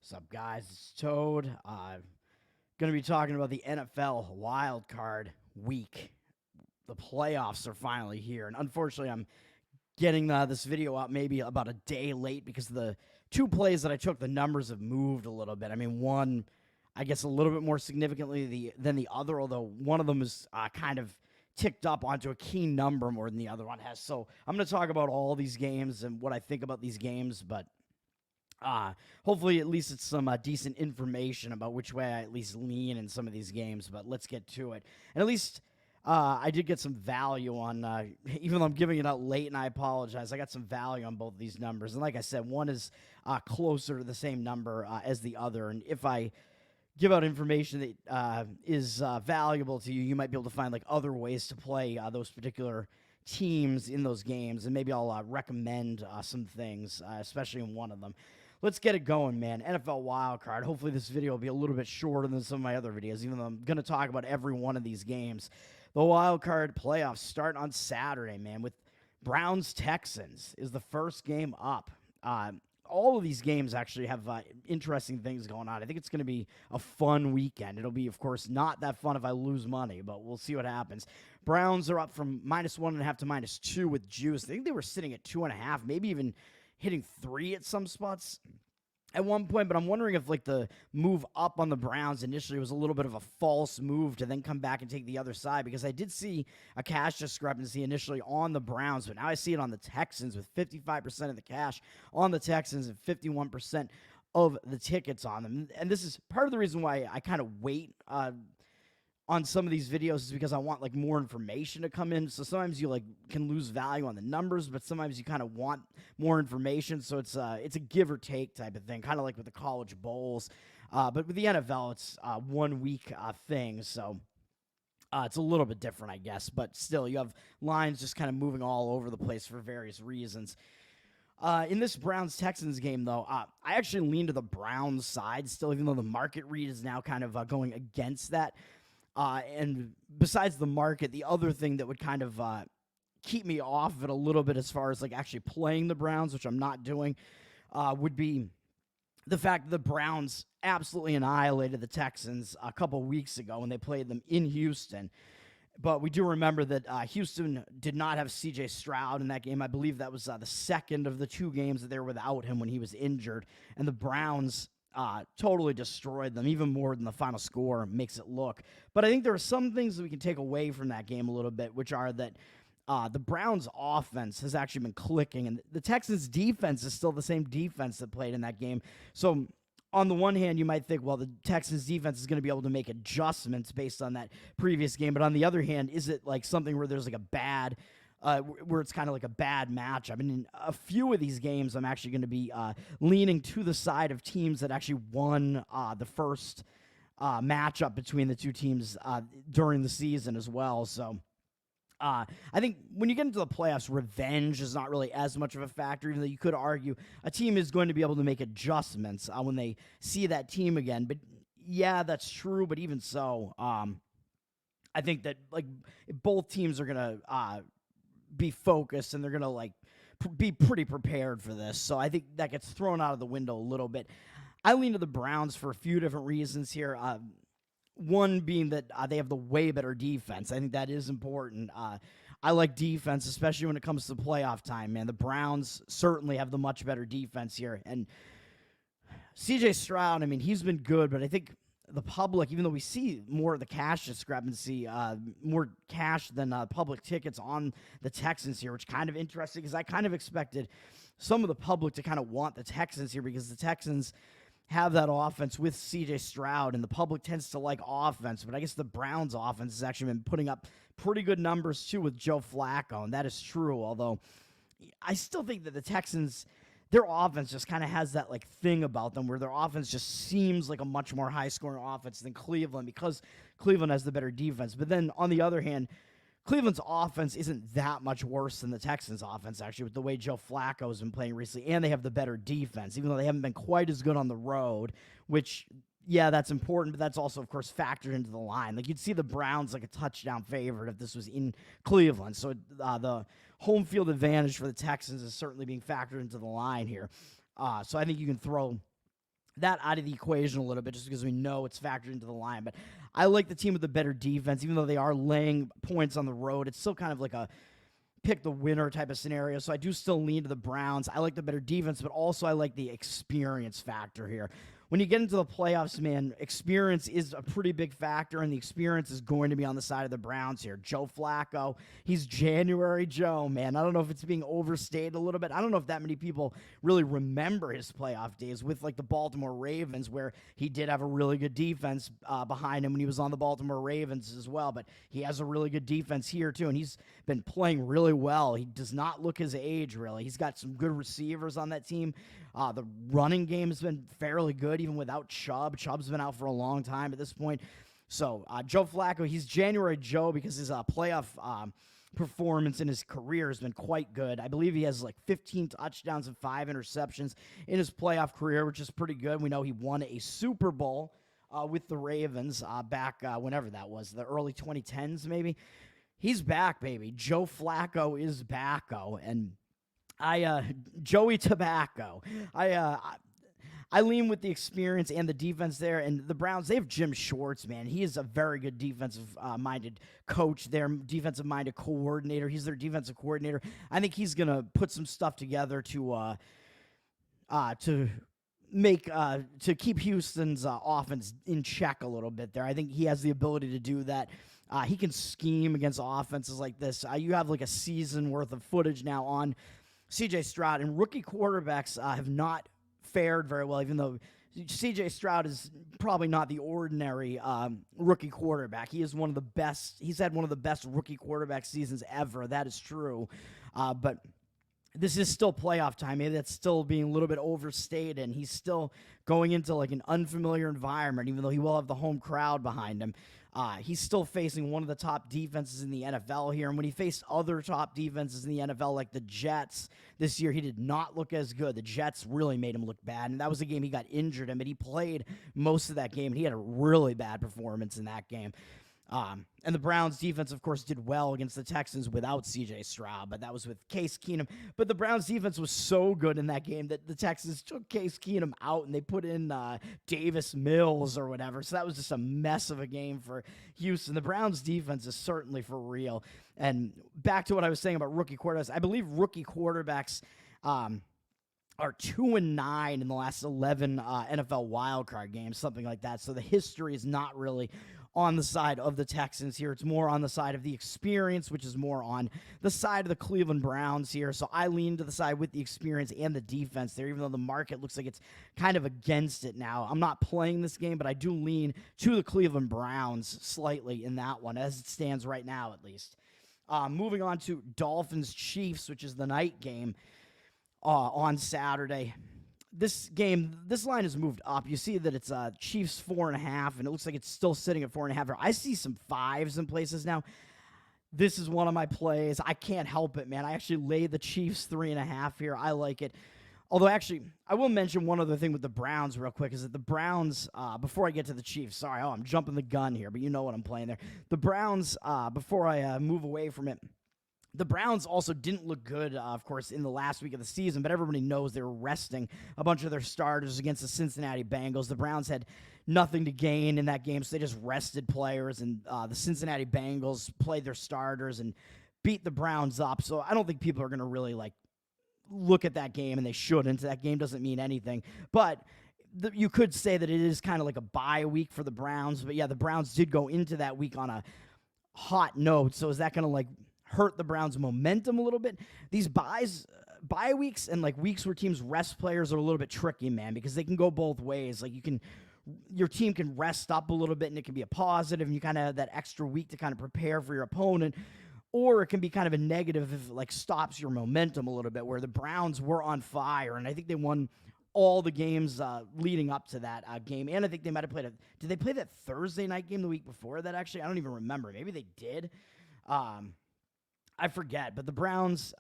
What's up, guys? It's Toad. Going to be talking about the NFL wild card week. The playoffs are finally here, and unfortunately, I'm getting this video out maybe about a day late because the two plays that I took, the numbers have moved a little bit. I mean, one, I guess, a little bit more significantly than the other, although one of them is kind of ticked up onto a key number more than the other one has. So I'm going to talk about all these games and what I think about these games, but hopefully at least it's some decent information about which way I at least lean in some of these games, but let's get to it. And at least I did get some value on, even though I'm giving it out late and I apologize, I got some value on both of these numbers. And like I said, one is closer to the same number as the other. And if I give out information that is valuable to you, you might be able to find like other ways to play those particular teams in those games. And maybe I'll recommend some things, especially in one of them. Let's get it going, man. NFL wildcard. Hopefully this video will be a little bit shorter than some of my other videos, even though I'm going to talk about every one of these games. The wildcard playoffs start on Saturday, man, with Browns-Texans is the first game up. All of these games actually have interesting things going on. I think it's going to be a fun weekend. It'll be, of course, not that fun if I lose money, but we'll see what happens. Browns are up from -1.5 to -2 with juice. I think they were sitting at 2.5, maybe even hitting 3 at some spots at one point, but I'm wondering if like the move up on the Browns initially was a little bit of a false move to then come back and take the other side, because I did see a cash discrepancy initially on the Browns, but now I see it on the Texans with 55% of the cash on the Texans and 51% of the tickets on them. And this is part of the reason why I kind of wait on some of these videos, is because I want like more information to come in. So sometimes you like can lose value on the numbers, but sometimes you kind of want more information. So it's a give or take type of thing, kind of like with the college bowls. But with the NFL, it's 1 week thing. So it's a little bit different, I guess. But still, you have lines just kind of moving all over the place for various reasons. In this Browns-Texans game, though, I actually lean to the Browns side still, even though the market read is now kind of going against that. And besides the market, the other thing that would kind of keep me off of it a little bit as far as like actually playing the Browns, which I'm not doing, would be the fact that the Browns absolutely annihilated the Texans a couple weeks ago when they played them in Houston. But we do remember that Houston did not have C.J. Stroud in that game. I believe that was the second of the 2 games that they were without him when he was injured. And the Browns totally destroyed them, even more than the final score makes it look. But I think there are some things that we can take away from that game a little bit, which are that the Browns' offense has actually been clicking, and the Texans' defense is still the same defense that played in that game. So on the one hand, you might think, well, the Texans' defense is going to be able to make adjustments based on that previous game. But on the other hand, is it like something where there's like a bad where it's kind of like a bad match? I mean, in a few of these games, I'm actually going to be leaning to the side of teams that actually won the first matchup between the two teams during the season as well. So I think when you get into the playoffs, revenge is not really as much of a factor, even though you could argue a team is going to be able to make adjustments when they see that team again. But yeah, that's true. But even so, I think that like both teams are going to be focused, and they're going to like be pretty prepared for this. So I think that gets thrown out of the window a little bit. I lean to the Browns for a few different reasons here. One being that they have the way better defense. I think that is important. I like defense, especially when it comes to playoff time, man. The Browns certainly have the much better defense here. And C.J. Stroud, I mean, he's been good, but I think the public, even though we see more of the cash discrepancy, more cash than public tickets on the Texans here, which kind of interesting because I kind of expected some of the public to kind of want the Texans here because the Texans have that offense with C.J. Stroud, and the public tends to like offense. But I guess the Browns' offense has actually been putting up pretty good numbers too with Joe Flacco, and that is true, although I still think that the Texans, their offense just kind of has that like thing about them where their offense just seems like a much more high-scoring offense than Cleveland because Cleveland has the better defense. But then on the other hand, Cleveland's offense isn't that much worse than the Texans' offense, actually, with the way Joe Flacco has been playing recently, and they have the better defense, even though they haven't been quite as good on the road, which, yeah, that's important, but that's also, of course, factored into the line. Like, you'd see the Browns like a touchdown favorite if this was in Cleveland. So the home field advantage for the Texans is certainly being factored into the line here. So I think you can throw that out of the equation a little bit just because we know it's factored into the line. But I like the team with the better defense, even though they are laying points on the road. It's still kind of like a pick the winner type of scenario. So I do still lean to the Browns. I like the better defense, but also I like the experience factor here. When you get into the playoffs, man, experience is a pretty big factor, and the experience is going to be on the side of the Browns here. Joe Flacco, he's January Joe, man. I don't know if it's being overstated a little bit. I don't know if that many people really remember his playoff days with like the Baltimore Ravens, where he did have a really good defense behind him when he was on the Baltimore Ravens as well. But he has a really good defense here too, and he's been playing really well. He does not look his age, really. He's got some good receivers on that team. The running game has been fairly good, even without Chubb. Chubb's been out for a long time at this point. So Joe Flacco, he's January Joe because his playoff performance in his career has been quite good. I believe he has like 15 touchdowns and 5 interceptions in his playoff career, which is pretty good. We know he won a Super Bowl with the Ravens back whenever that was, the early 2010s maybe. He's back, baby. Joe Flacco is backo, and Joey Tobacco. I lean with the experience and the defense there. And the Browns, they have Jim Schwartz, man. He is a very good defensive-minded coach, their defensive-minded coordinator. He's their defensive coordinator. I think he's going to put some stuff together to keep Houston's offense in check a little bit there. I think he has the ability to do that. He can scheme against offenses like this. You have like a season worth of footage now on C.J. Stroud, and rookie quarterbacks have not fared very well, even though C.J. Stroud is probably not the ordinary rookie quarterback. He is one of the best. He's had one of the best rookie quarterback seasons ever. That is true. But this is still playoff time. Maybe that's still being a little bit overstated, and he's still going into like an unfamiliar environment, even though he will have the home crowd behind him. He's still facing one of the top defenses in the NFL here. And when he faced other top defenses in the NFL, like the Jets this year, he did not look as good. The Jets really made him look bad. And that was the game he got injured in, but he played most of that game. And he had a really bad performance in that game. And the Browns defense, of course, did well against the Texans without C.J. Stroud, but that was with Case Keenum. But the Browns defense was so good in that game that the Texans took Case Keenum out and they put in Davis Mills or whatever. So that was just a mess of a game for Houston. The Browns defense is certainly for real. And back to what I was saying about rookie quarterbacks, I believe rookie quarterbacks are 2-9 in the last 11 NFL wildcard games, something like that. So the history is not really on the side of the Texans here. It's more on the side of the experience, which is more on the side of the Cleveland Browns here. So I lean to the side with the experience and the defense there, even though the market looks like it's kind of against it now. I'm not playing this game, but I do lean to the Cleveland Browns slightly in that one, as it stands right now at least. Moving on to Dolphins-Chiefs, which is the night game on Saturday. This line has moved up. You see that it's Chiefs 4.5, and it looks like it's still sitting at 4.5. I see some 5s in places now. This is one of my plays. I can't help it, man. I actually laid the Chiefs 3.5 here. I like it. Although, actually, I will mention one other thing with the Browns real quick, is that the Browns, before I get to the Chiefs, sorry, I'm jumping the gun here, but you know what I'm playing there. The Browns, before I move away from it, the Browns also didn't look good, of course, in the last week of the season, but everybody knows they were resting a bunch of their starters against the Cincinnati Bengals. The Browns had nothing to gain in that game, so they just rested players, and the Cincinnati Bengals played their starters and beat the Browns up. So I don't think people are going to really, look at that game, and they shouldn't. That game doesn't mean anything. But you could say that it is kind of like a bye week for the Browns. But, yeah, the Browns did go into that week on a hot note. So is that going to, hurt the Browns' momentum a little bit? These bye weeks and weeks where teams rest players are a little bit tricky, man, because they can go both ways. Your team can rest up a little bit and it can be a positive, and you kind of have that extra week to kind of prepare for your opponent, or it can be kind of a negative if it stops your momentum a little bit, where the Browns were on fire, and I think they won all the games leading up to that game. And I think they might have played did they play that Thursday night game the week before that, actually? I don't even remember. Maybe they did. I forget, but the Browns,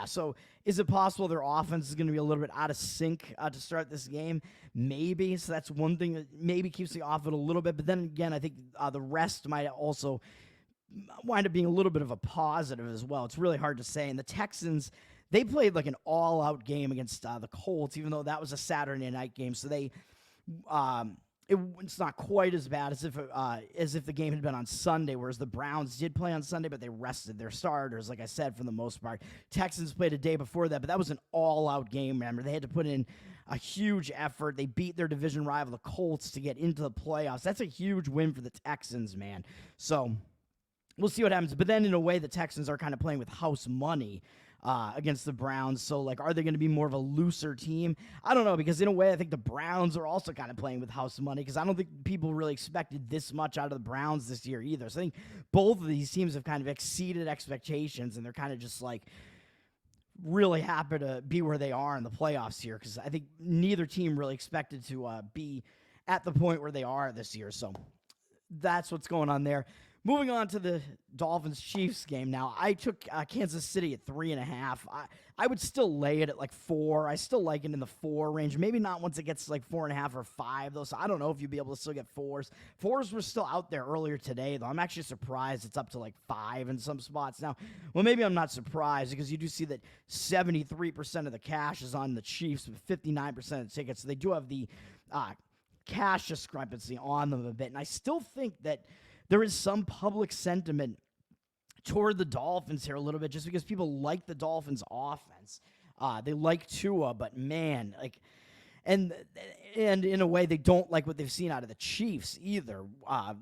so is it possible their offense is going to be a little bit out of sync to start this game? Maybe, so that's one thing that maybe keeps the offense a little bit, but then again, I think the rest might also wind up being a little bit of a positive as well. It's really hard to say, and the Texans, they played an all-out game against the Colts, even though that was a Saturday night game, so they It's not quite as bad as if the game had been on Sunday, whereas the Browns did play on Sunday, but they rested their starters, like I said, for the most part. Texans played a day before that, but that was an all-out game, remember. They had to put in a huge effort. They beat their division rival, the Colts, to get into the playoffs. That's a huge win for the Texans, man. So we'll see what happens. But then, in a way, the Texans are kind of playing with house money against the Browns. So, like, are they going to be more of a looser team? I don't know, because in a way, I think the Browns are also kind of playing with house money, because I don't think people really expected this much out of the Browns this year either. So I think both of these teams have kind of exceeded expectations, and they're kind of just like really happy to be where they are in the playoffs here, because I think neither team really expected to be at the point where they are this year. So that's what's going on there. Moving on to the Dolphins-Chiefs game now. I took Kansas City at 3.5. I would still lay it at like 4. I still like it in the 4 range. Maybe not once it gets to like 4.5 or 5, though. So I don't know if you'll be able to still get 4s. 4s were still out there earlier today, though. I'm actually surprised it's up to like 5 in some spots now. Well, maybe I'm not surprised, because you do see that 73% of the cash is on the Chiefs with 59% of the tickets. So they do have the cash discrepancy on them a bit. And I still think that there is some public sentiment toward the Dolphins here a little bit, just because people like the Dolphins' offense. They like Tua, but man, like, and in a way, they don't like what they've seen out of the Chiefs either.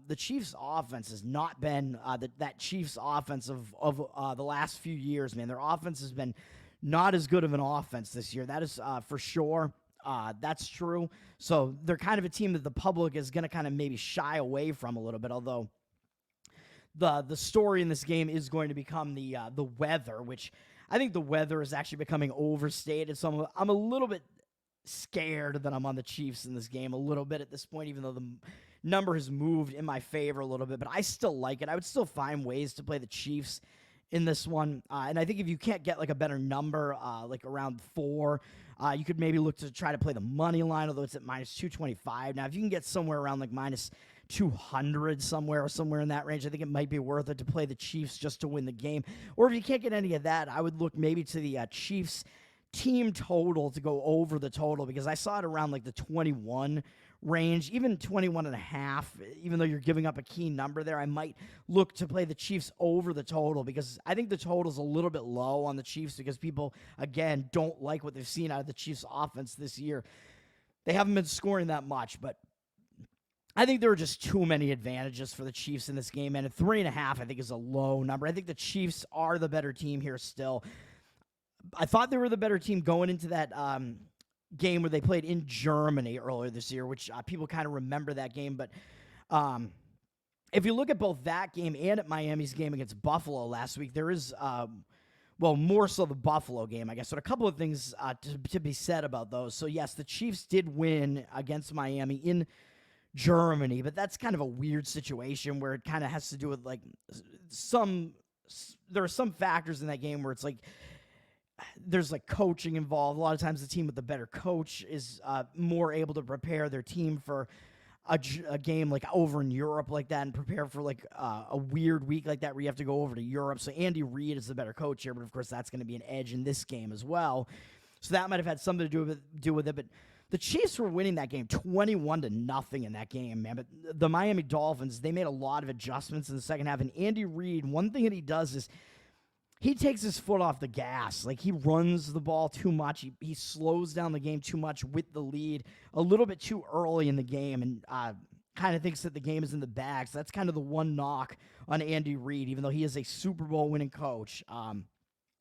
The Chiefs' offense has not been that Chiefs' offense of the last few years, man. Their offense has been not as good of an offense this year. That is for sure. That's true. So they're kind of a team that the public is going to kind of maybe shy away from a little bit, although the story in this game is going to become the weather, which I think the weather is actually becoming overstated. So I'm a little bit scared that I'm on the Chiefs in this game a little bit at this point, even though the number has moved in my favor a little bit, but I still like it. I would still find ways to play the Chiefs in this one. And I think if you can't get like a better number, like around 4, you could maybe look to try to play the money line, although it's at minus 225. Now, if you can get somewhere around like minus 200 somewhere in that range, I think it might be worth it to play the Chiefs just to win the game. Or if you can't get any of that, I would look maybe to the Chiefs team total to go over the total, because I saw it around like the 21 range, even 21.5. Even though you're giving up a key number there, I might look to play the Chiefs over the total, because I think the total's a little bit low on the Chiefs, because people, again, don't like what they've seen out of the Chiefs offense this year. They haven't been scoring that much, but I think there are just too many advantages for the Chiefs in this game, and a 3.5 I think is a low number. I think the Chiefs are the better team here still. I thought they were the better team going into that game where they played in Germany earlier this year, which people kind of remember that game. But if you look at both that game and at Miami's game against Buffalo last week, there is, more so the Buffalo game, I guess. So a couple of things to be said about those. So, yes, the Chiefs did win against Miami in Germany, but that's kind of a weird situation where it kind of has to do with, like, there are some factors in that game where it's like, there's like coaching involved. A lot of times the team with the better coach is more able to prepare their team for a game like over in Europe like that, and prepare for like a weird week like that where you have to go over to Europe. So Andy Reid is the better coach here, but of course that's going to be an edge in this game as well. So that might have had something to do with it. But the Chiefs were winning that game 21-0 in that game, man. But the Miami Dolphins, they made a lot of adjustments in the second half. And Andy Reid, one thing that he does is he takes his foot off the gas. Like, he runs the ball too much. He slows down the game too much with the lead a little bit too early in the game, and kind of thinks that the game is in the bag. So that's kind of the one knock on Andy Reid, even though he is a Super Bowl winning coach.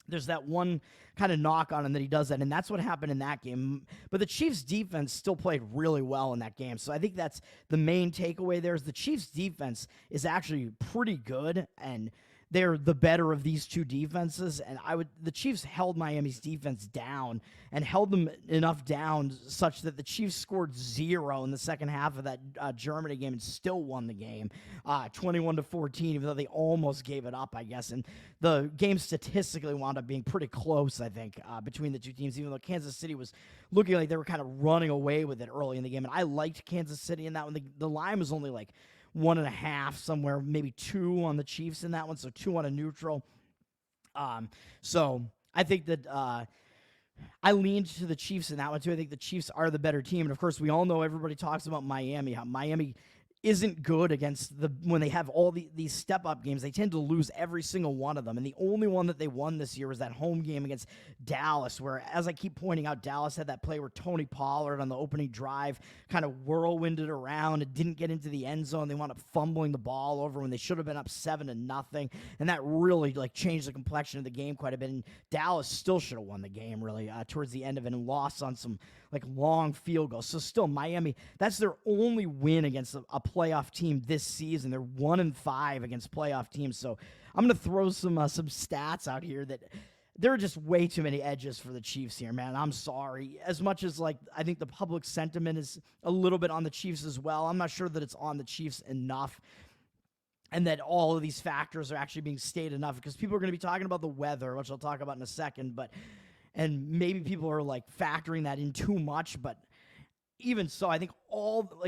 There's that one kind of knock on him that he does that, and that's what happened in that game. But the Chiefs' defense still played really well in that game. So I think that's the main takeaway there, is the Chiefs' defense is actually pretty good, and they're the better of these two defenses, and the Chiefs held Miami's defense down and held them enough down such that the Chiefs scored 0 in the second half of that Germany game and still won the game, 21-14, even though they almost gave it up, I guess. And the game statistically wound up being pretty close, I think, between the two teams, even though Kansas City was looking like they were kind of running away with it early in the game. And I liked Kansas City in that one. The line was only like 1.5 somewhere, maybe 2 on the Chiefs in that one, so 2 on a neutral. So I think that I leaned to the Chiefs in that one too. I think the Chiefs are the better team, and of course, we all know everybody talks about Miami. How Miami isn't good against when they have all these step up games. They tend to lose every single one of them, and the only one that they won this year was that home game against Dallas, where, as I keep pointing out, Dallas had that play where Tony Pollard on the opening drive kind of whirlwinded around and didn't get into the end zone. They wound up fumbling the ball over when they should have been up 7-0, and that really changed the complexion of the game quite a bit. And Dallas still should have won the game really towards the end of it and lost on some long field goals. So still, Miami, that's their only win against a playoff team this season. They're 1-5 against playoff teams. So I'm going to throw some stats out here that there are just way too many edges for the Chiefs here, man. I'm sorry. As much as I think the public sentiment is a little bit on the Chiefs as well, I'm not sure that it's on the Chiefs enough and that all of these factors are actually being stated enough, because people are going to be talking about the weather, which I'll talk about in a second, and maybe people are factoring that in too much. But even so, I think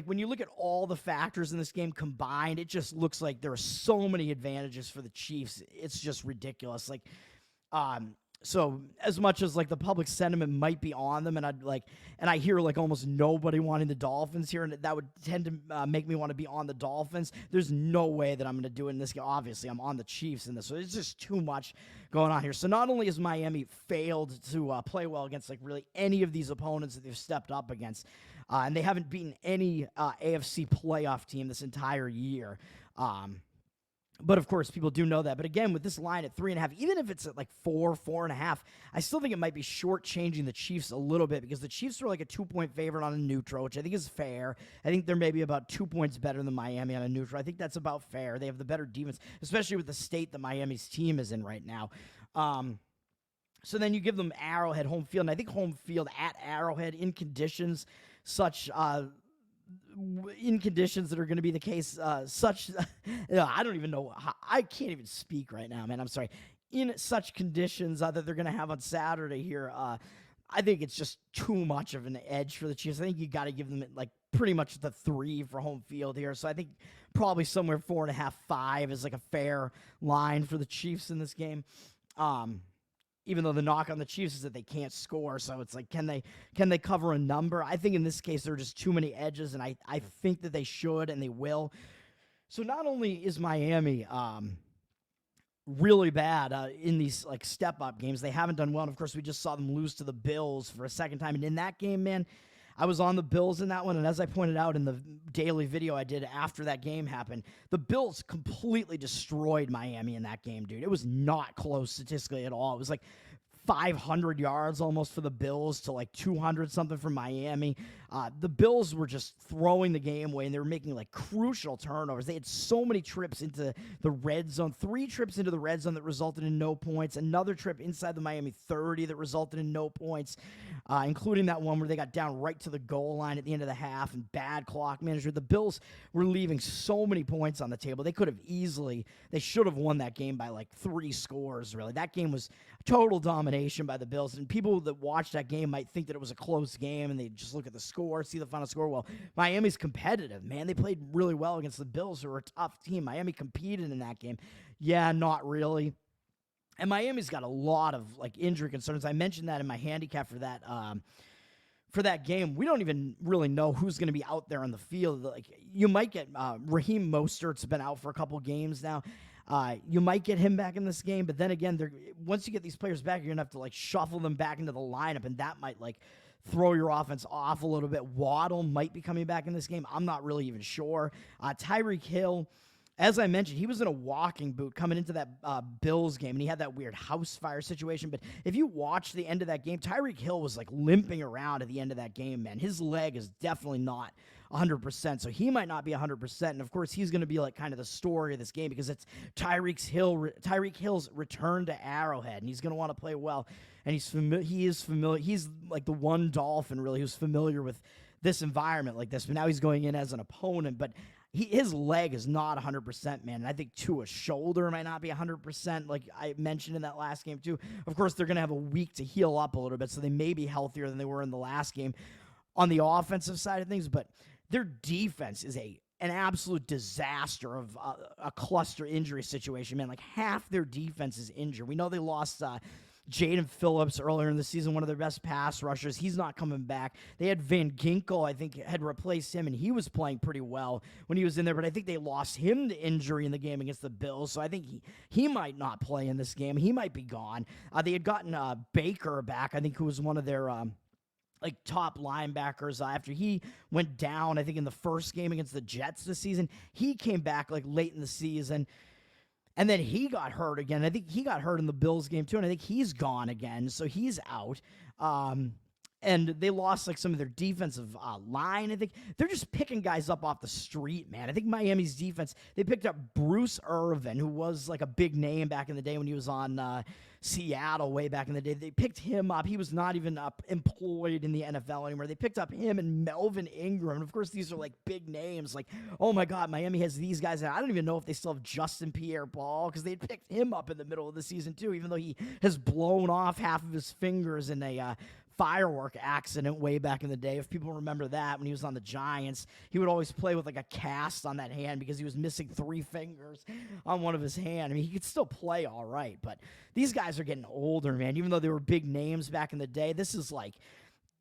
when you look at all the factors in this game combined, it just looks like there are so many advantages for the Chiefs. It's just ridiculous. So as much as the public sentiment might be on them, and I hear almost nobody wanting the Dolphins here, and that would tend to make me want to be on the Dolphins. There's no way that I'm going to do it in this game. Obviously, I'm on the Chiefs in this, so it's just too much going on here. So not only has Miami failed to play well against really any of these opponents that they've stepped up against, and they haven't beaten any AFC playoff team this entire year. But of course, people do know that. But again, with this line at 3.5, even if it's at 4.5, I still think it might be shortchanging the Chiefs a little bit, because the Chiefs are a 2-point favorite on a neutral, which I think is fair. I think they're maybe about 2 points better than Miami on a neutral. I think that's about fair. They have the better defense, especially with the state that Miami's team is in right now. So then you give them Arrowhead home field, and I think home field at Arrowhead in conditions such in conditions that are going to be the case, I don't even know. I can't even speak right now, man. I'm sorry. In such conditions that they're going to have on Saturday here, I think it's just too much of an edge for the Chiefs. I think you got to give them pretty much the 3 for home field here. So I think probably somewhere 4.5, 5 is a fair line for the Chiefs in this game. Even though the knock on the Chiefs is that they can't score. So it's can they cover a number? I think in this case, there are just too many edges, and I think that they should, and they will. So not only is Miami really bad in these step-up games, they haven't done well. And of course, we just saw them lose to the Bills for a second time. And in that game, man, I was on the Bills in that one, and as I pointed out in the daily video I did after that game happened, the Bills completely destroyed Miami in that game, dude. It was not close statistically at all. It was 500 yards almost for the Bills to 200 something for Miami. The Bills were just throwing the game away, and they were making crucial turnovers. They had so many trips into the red zone, 3 trips into the red zone that resulted in no points, another trip inside the Miami 30 that resulted in no points, including that one where they got down right to the goal line at the end of the half and bad clock management. The Bills were leaving so many points on the table. They should have won that game by 3 scores, really. That game was total domination by the Bills, and people that watch that game might think that it was a close game, and they just look at the score, see the final score. Well, Miami's competitive, man. They played really well against the Bills, who are a tough team. Miami competed in that game. Yeah, not really. And Miami's got a lot of injury concerns. I mentioned that in my handicap for that game. We don't even really know who's going to be out there on the field. You might get Raheem Mostert's been out for a couple games now. You might get him back in this game, but then again, once you get these players back, you're going to have to shuffle them back into the lineup, and that might throw your offense off a little bit. Waddle might be coming back in this game. I'm not really even sure. Tyreek Hill, as I mentioned, he was in a walking boot coming into that Bills game, and he had that weird house fire situation. But if you watch the end of that game, Tyreek Hill was limping around at the end of that game, man. His leg is definitely not 100%, so he might not be 100%. And of course, he's going to be kind of the story of this game, because it's Tyreek Hill's return to Arrowhead, and he's going to want to play well. And he is familiar. He's the one Dolphin really who's familiar with this environment like this. But now he's going in as an opponent, but his leg is not 100%, man. And I think Tua's shoulder might not be 100%, like I mentioned in that last game too. Of course, they're going to have a week to heal up a little bit, so they may be healthier than they were in the last game on the offensive side of things. But their defense is an absolute disaster of a cluster injury situation, man. Half their defense is injured. We know they lost Jaden Phillips earlier in the season, one of their best pass rushers. He's not coming back. They had Van Ginkel, I think, had replaced him, and he was playing pretty well when he was in there, but I think they lost him to injury in the game against the Bills, so I think he might not play in this game. He might be gone. They had gotten Baker back, I think, who was one of their top linebackers after he went down, I think, in the first game against the Jets this season. He came back late in the season, and then he got hurt again. I think he got hurt in the Bills game too, and I think he's gone again, so he's out. And they lost some of their defensive line. I think they're just picking guys up off the street, man. I think Miami's defense, they picked up Bruce Irvin, who was a big name back in the day when he was on Seattle way back in the day. They picked him up. He was not even employed in the NFL anymore. They picked up him and Melvin Ingram. And of course, these are big names. Oh my God, Miami has these guys. And I don't even know if they still have Justin Pierre-Paul because they picked him up in the middle of the season too, even though he has blown off half of his fingers in a firework accident way back in the day. If people remember that, when he was on the Giants, he would always play with a cast on that hand because he was missing 3 fingers on one of his hand. I mean, he could still play all right, but these guys are getting older, man. Even though they were big names back in the day, this is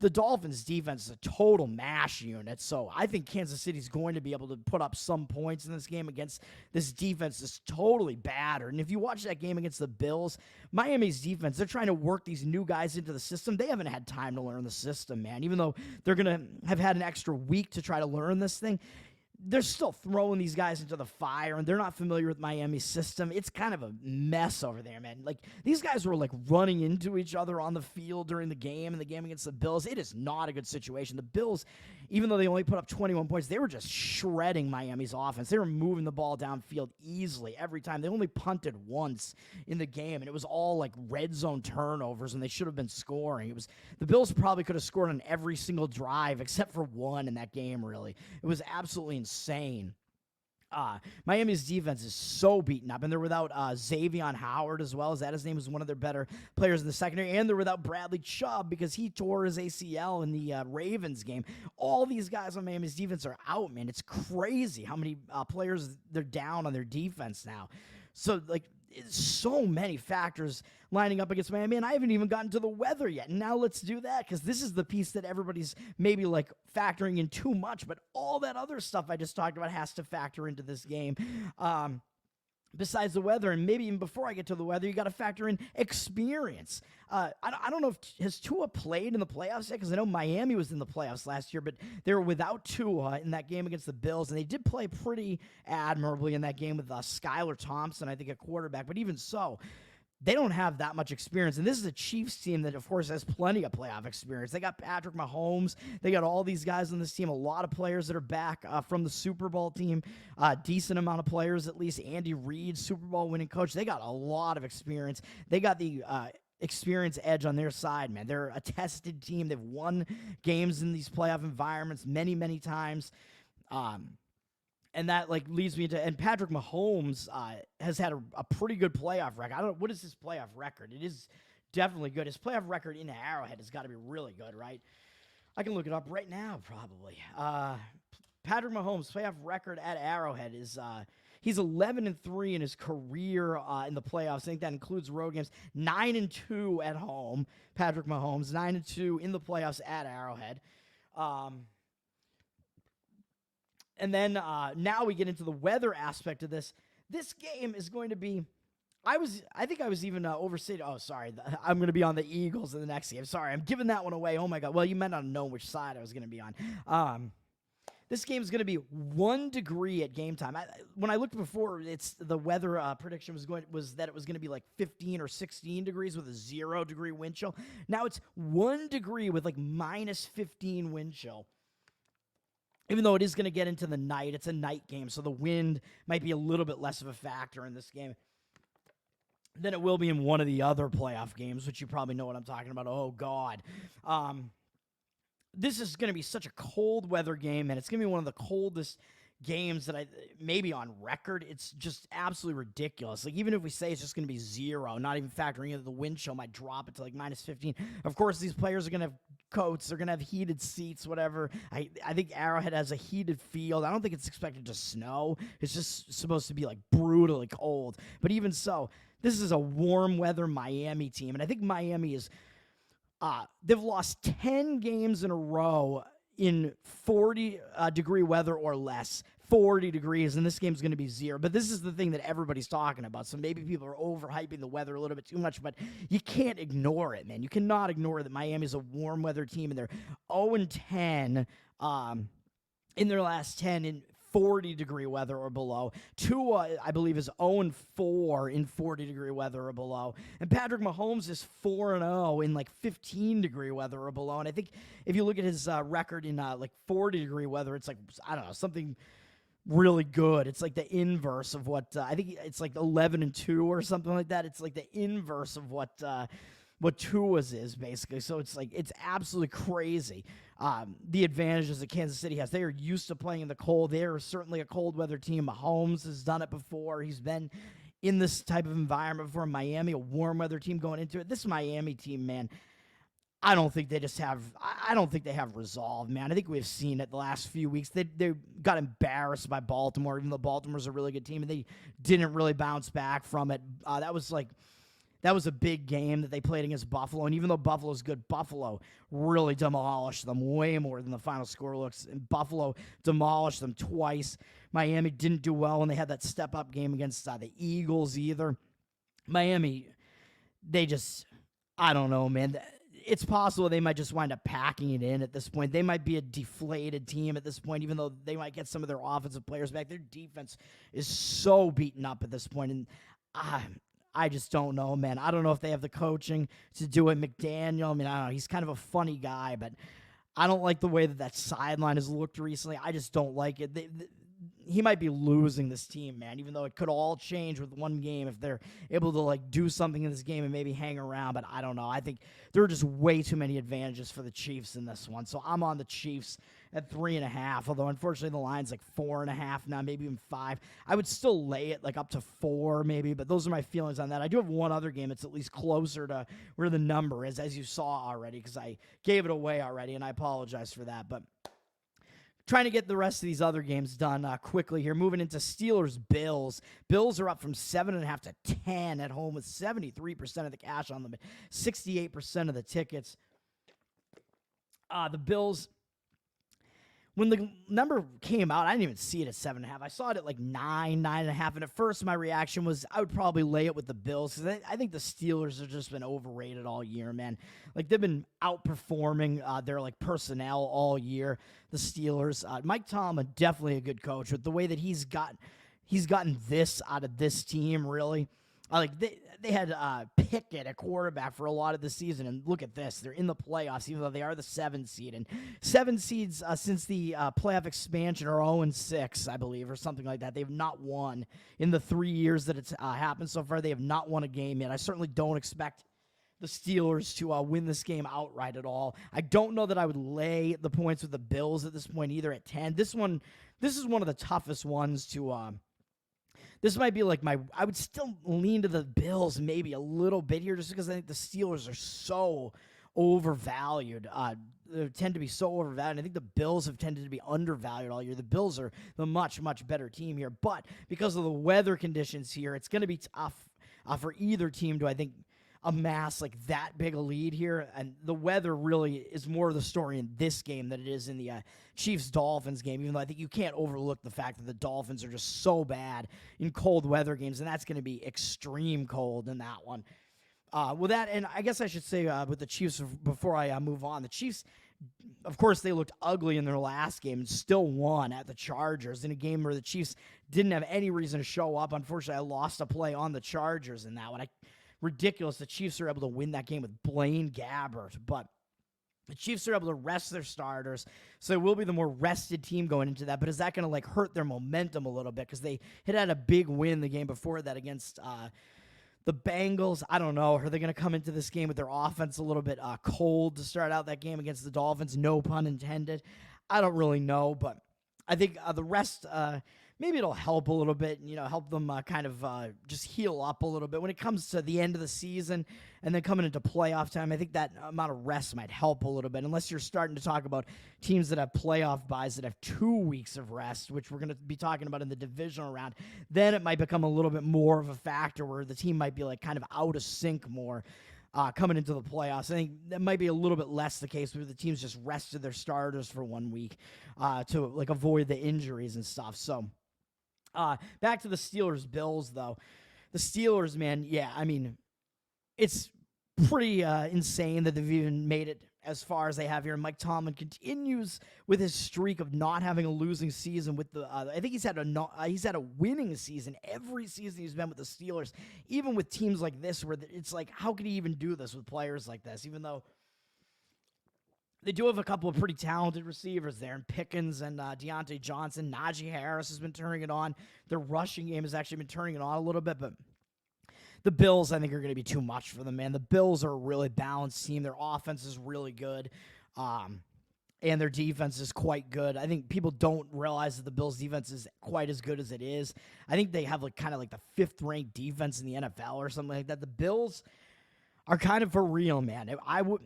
the Dolphins' defense is a total mash unit, so I think Kansas City's going to be able to put up some points in this game against this defense that's totally battered. And if you watch that game against the Bills, Miami's defense, they're trying to work these new guys into the system. They haven't had time to learn the system, man. Even though they're going to have had an extra week to try to learn this thing, they're still throwing these guys into the fire, and they're not familiar with Miami's system. It's kind of a mess over there, man. These guys were running into each other on the field during the game, and the game against the Bills. It is not a good situation. The Bills, even though they only put up 21 points, they were just shredding Miami's offense. They were moving the ball downfield easily every time. They only punted once in the game, and it was all red zone turnovers, and they should have been scoring. The Bills probably could have scored on every single drive except for one in that game, really. It was absolutely insane. Miami's defense is so beaten up, and they're without Xavier Howard as well. As that his name was one of their better players in the secondary, and they're without Bradley Chubb because he tore his ACL in the Ravens game. All these guys on Miami's defense are out, man. It's crazy how many players they're down on their defense now. So so many factors lining up against Miami, and I haven't even gotten to the weather yet. And now let's do that, because this is the piece that everybody's maybe factoring in too much, but all that other stuff I just talked about has to factor into this game. Besides the weather, and maybe even before I get to the weather, you got to factor in experience. I don't know if has Tua played in the playoffs yet, because I know Miami was in the playoffs last year, but they were without Tua in that game against the Bills, and they did play pretty admirably in that game with Skylar Thompson, I think, at quarterback. But even so, they don't have that much experience. And this is a Chiefs team that, of course, has plenty of playoff experience. They got Patrick Mahomes. They got all these guys on this team, a lot of players that are back from the Super Bowl team, decent amount of players at least. Andy Reid, Super Bowl winning coach. They got a lot of experience. They got the experience edge on their side, man. They're a tested team. They've won games in these playoff environments many, many times. And that leads me to, and Patrick Mahomes has had a pretty good playoff record. I don't know, what is his playoff record? It is definitely good. His playoff record in Arrowhead has got to be really good, right? I can look it up right now, probably. Patrick Mahomes' playoff record at Arrowhead is he's 11-3 in his career in the playoffs. I think that includes road games. 9-2 at home. Patrick Mahomes 9-2 in the playoffs at Arrowhead. And then now we get into the weather aspect of this. This game is going to be, I think I was even overstated. Oh, sorry. I'm going to be on the Eagles in the next game. Sorry, I'm giving that one away. Oh, my God. Well, you might not know which side I was going to be on. This game is going to be 1 degree at game time. When I looked before, the weather prediction was that it was going to be 15 or 16 degrees with a 0 degree wind chill. Now it's 1 degree with minus 15 wind chill. Even though it is going to get into the night, it's a night game, so the wind might be a little bit less of a factor in this game than it will be in one of the other playoff games, which you probably know what I'm talking about. Oh, God. This is going to be such a cold weather game, and it's going to be one of the coldest games that maybe on record. It's just absolutely ridiculous. Even if we say it's just going to be 0, not even factoring in the wind chill might drop it to minus 15. Of course, these players are going to have coats. They're going to have heated seats, whatever. I think Arrowhead has a heated field. I don't think it's expected to snow. It's just supposed to be brutally cold. But even so, This is a warm weather Miami team, and I think Miami is they've lost 10 games in a row in 40 degree weather or less. 40 degrees, and this game's going to be 0. But this is the thing that everybody's talking about. So maybe people are overhyping the weather a little bit too much, but you can't ignore it, man. You cannot ignore that Miami's a warm weather team, and they're 0-10 in their last 10 in 40 degree weather or below. Tua, I believe, is 0-4 in 40 degree weather or below. And Patrick Mahomes is 4-0 in like 15 degree weather or below. And I think if you look at his record in like 40 degree weather, it's like, I don't know, something really good. It's like the inverse of what I think it's like 11-2 or something like that. It's like the inverse of what Tua's is, basically. So it's like, it's absolutely crazy. The advantages that Kansas City has. They are used to playing in the cold. They are certainly a cold weather team. Mahomes has done it before. He's been in this type of environment before. Miami, a warm weather team going into it. This Miami team, man, I don't think they have resolve, man. I think we've seen it the last few weeks. They got embarrassed by Baltimore, even though Baltimore's a really good team, and they didn't really bounce back from it. That was a big game that they played against Buffalo, and even though Buffalo's good, Buffalo really demolished them way more than the final score looks, and Buffalo demolished them twice. Miami didn't do well when they had that step-up game against the Eagles either. Miami, I don't know, man. It's possible they might just wind up packing it in at this point. They might be a deflated team at this point, even though they might get some of their offensive players back. Their defense is so beaten up at this point, and I just don't know, man. I don't know if they have the coaching to do it. McDaniel, I mean, I don't know. He's kind of a funny guy, but I don't like the way that sideline has looked recently. I just don't like it. He might be losing this team, man, even though it could all change with one game if they're able to, like, do something in this game and maybe hang around. But I don't know. I think there are just way too many advantages for the Chiefs in this one. So I'm on the Chiefs at 3.5, although unfortunately the line's like 4.5 now, maybe even 5. I would still lay it like up to 4 maybe, but those are my feelings on that. I do have one other game that's at least closer to where the number is, as you saw already, because I gave it away already, and I apologize for that. But trying to get the rest of these other games done quickly here. Moving into Steelers-Bills. Bills are up from 7.5 to 10 at home with 73% of the cash on them, 68% of the tickets. The Bills, when the number came out, I didn't even see it at 7.5. I saw it at like 9.5. And at first, my reaction was I would probably lay it with the Bills because I think the Steelers have just been overrated all year, man. Like, they've been outperforming their like personnel all year. The Steelers, Mike Tomlin, definitely a good coach with the way that he's gotten this out of this team. Really, like they had Pickett at quarterback for a lot of the season, and look at this. They're in the playoffs, even though they are the 7th seed. And 7 seeds since the playoff expansion are 0-6, I believe, or something like that. They have not won in the 3 years that it's happened so far. They have not won a game yet. I certainly don't expect the Steelers to win this game outright at all. I don't know that I would lay the points with the Bills at this point either at 10. This is one of the toughest ones to this might be like I would still lean to the Bills maybe a little bit here just because I think the Steelers are so overvalued. They tend to be so overvalued. I think the Bills have tended to be undervalued all year. The Bills are the much, much better team here. But because of the weather conditions here, it's going to be tough for either team to, I think, amass like that big a lead here. And the weather really is more of the story in this game than it is in the Chiefs-Dolphins game, even though I think you can't overlook the fact that the Dolphins are just so bad in cold weather games, and that's going to be extreme cold in that one. With that, and I guess I should say with the Chiefs, before I move on, the Chiefs, of course, they looked ugly in their last game and still won at the Chargers in a game where the Chiefs didn't have any reason to show up. Unfortunately, I lost a play on the Chargers in that one. Ridiculous. The Chiefs are able to win that game with Blaine Gabbert, but the Chiefs are able to rest their starters, so it will be the more rested team going into that. But is that going to like hurt their momentum a little bit because they had a big win the game before that against the Bengals? I don't know. Are they going to come into this game with their offense a little bit cold to start out that game against the Dolphins? No pun intended. I don't really know, but I think the rest maybe it'll help a little bit, help them kind of just heal up a little bit when it comes to the end of the season and then coming into playoff time. I think that amount of rest might help a little bit, unless you're starting to talk about teams that have playoff buys that have 2 weeks of rest, which we're going to be talking about in the divisional round. Then it might become a little bit more of a factor where the team might be like kind of out of sync more. Coming into the playoffs, I think that might be a little bit less the case where the teams just rested their starters for 1 week to like avoid the injuries and stuff. So back to the Steelers-Bills, though. The Steelers, man, yeah, I mean, it's pretty insane that they've even made it as far as they have here. Mike Tomlin continues with his streak of not having a losing season with the. I think he's had a winning season every season he's been with the Steelers, even with teams like this, where it's like, how could he even do this with players like this? Even though they do have a couple of pretty talented receivers there, and Pickens and Deontay Johnson. Najee Harris has been turning it on. Their rushing game has actually been turning it on a little bit, but the Bills, I think, are going to be too much for them, man. The Bills are a really balanced team. Their offense is really good, and their defense is quite good. I think people don't realize that the Bills' defense is quite as good as it is. I think they have kind of like the 5th-ranked defense in the NFL or something like that. The Bills are kind of for real, man.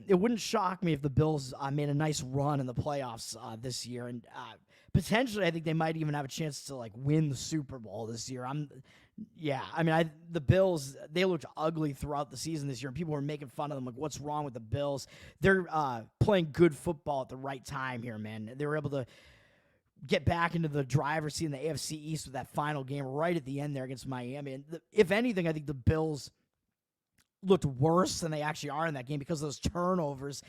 It wouldn't shock me if the Bills made a nice run in the playoffs this year, and potentially I think they might even have a chance to like win the Super Bowl this year. The Bills, they looked ugly throughout the season this year, and people were making fun of them, like, what's wrong with the Bills? They're playing good football at the right time here, man. They were able to get back into the driver's seat in the AFC East with that final game right at the end there against Miami. And if anything, I think the Bills looked worse than they actually are in that game because those turnovers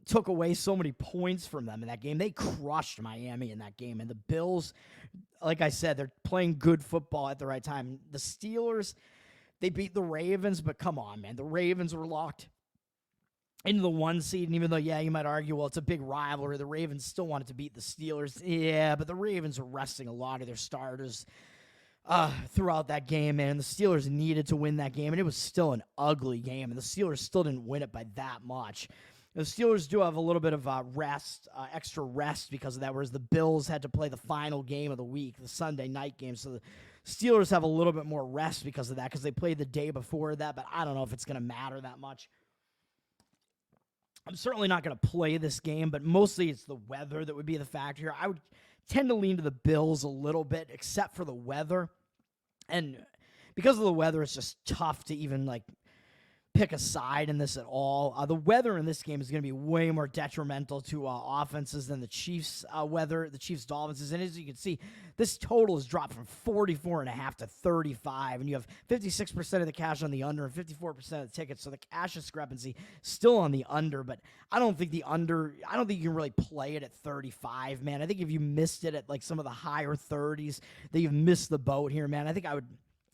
took away so many points from them in that game. They crushed Miami in that game, and the Bills, like I said, they're playing good football at the right time. The Steelers, they beat the Ravens, but come on, man. The Ravens were locked into the 1 seed, and even though, yeah, you might argue, well, it's a big rivalry, the Ravens still wanted to beat the Steelers. Yeah, but the Ravens were resting a lot of their starters throughout that game, man. The Steelers needed to win that game, and it was still an ugly game, and the Steelers still didn't win it by that much. The Steelers do have a little bit of extra rest because of that, whereas the Bills had to play the final game of the week, the Sunday night game. So the Steelers have a little bit more rest because of that, because they played the day before that, but I don't know if it's going to matter that much. I'm certainly not going to play this game, but mostly it's the weather that would be the factor here. I would tend to lean to the Bills a little bit, except for the weather. And because of the weather, it's just tough to even, like, pick a side in this at all. The weather in this game is going to be way more detrimental to offenses than the Chiefs' weather, the Chiefs-Dolphins. And as you can see, this total has dropped from 44.5 to 35, and you have 56% of the cash on the under and 54% of the tickets. So the cash discrepancy still on the under, but I don't think you can really play it at 35, man. I think if you missed it at like some of the higher 30s, that you've missed the boat here, man. I think I would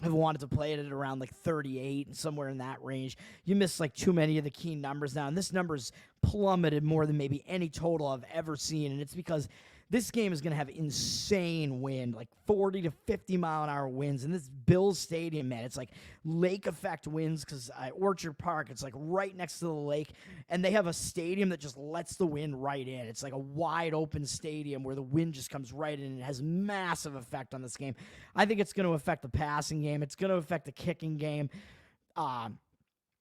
have wanted to play it at around like 38 and somewhere in that range. You miss like too many of the key numbers now, and this number's plummeted more than maybe any total I've ever seen, and it's because this game is going to have insane wind, like 40 to 50 mile an hour winds. And this Bills Stadium, man, it's like lake effect winds because Orchard Park, it's like right next to the lake. And they have a stadium that just lets the wind right in. It's like a wide open stadium where the wind just comes right in and it has massive effect on this game. I think it's going to affect the passing game. It's going to affect the kicking game.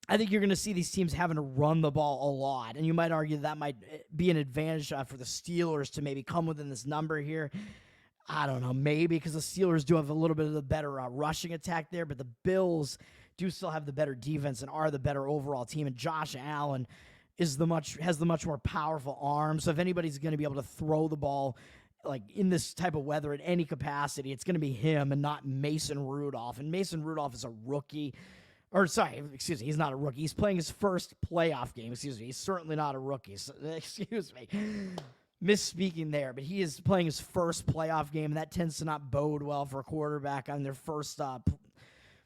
I think you're going to see these teams having to run the ball a lot, and you might argue that might be an advantage for the Steelers to maybe come within this number here. I don't know, maybe, because the Steelers do have a little bit of the better rushing attack there, but the Bills do still have the better defense and are the better overall team, and Josh Allen has the much more powerful arm, so if anybody's going to be able to throw the ball like in this type of weather at any capacity, it's going to be him and not Mason Rudolph, and Mason Rudolph is a rookie. He's not a rookie. He's playing his first playoff game. He's certainly not a rookie. Misspeaking there, but he is playing his first playoff game, and that tends to not bode well for a quarterback on their first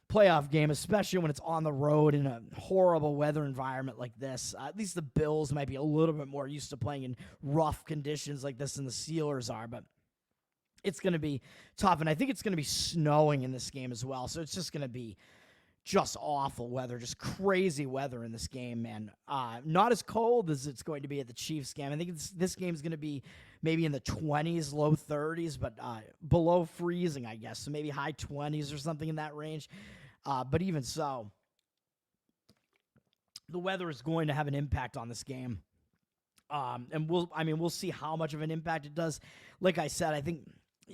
playoff game, especially when it's on the road in a horrible weather environment like this. At least the Bills might be a little bit more used to playing in rough conditions like this than the Steelers are, but it's going to be tough, and I think it's going to be snowing in this game as well, so it's just going to be just awful weather, just crazy weather in this game, man. Not as cold as it's going to be at the Chiefs game. I think this game is going to be maybe in the 20s, low 30s, but below freezing, I guess. So maybe high 20s or something in that range. But even so, the weather is going to have an impact on this game. And we'll see how much of an impact it does. Like I said, I think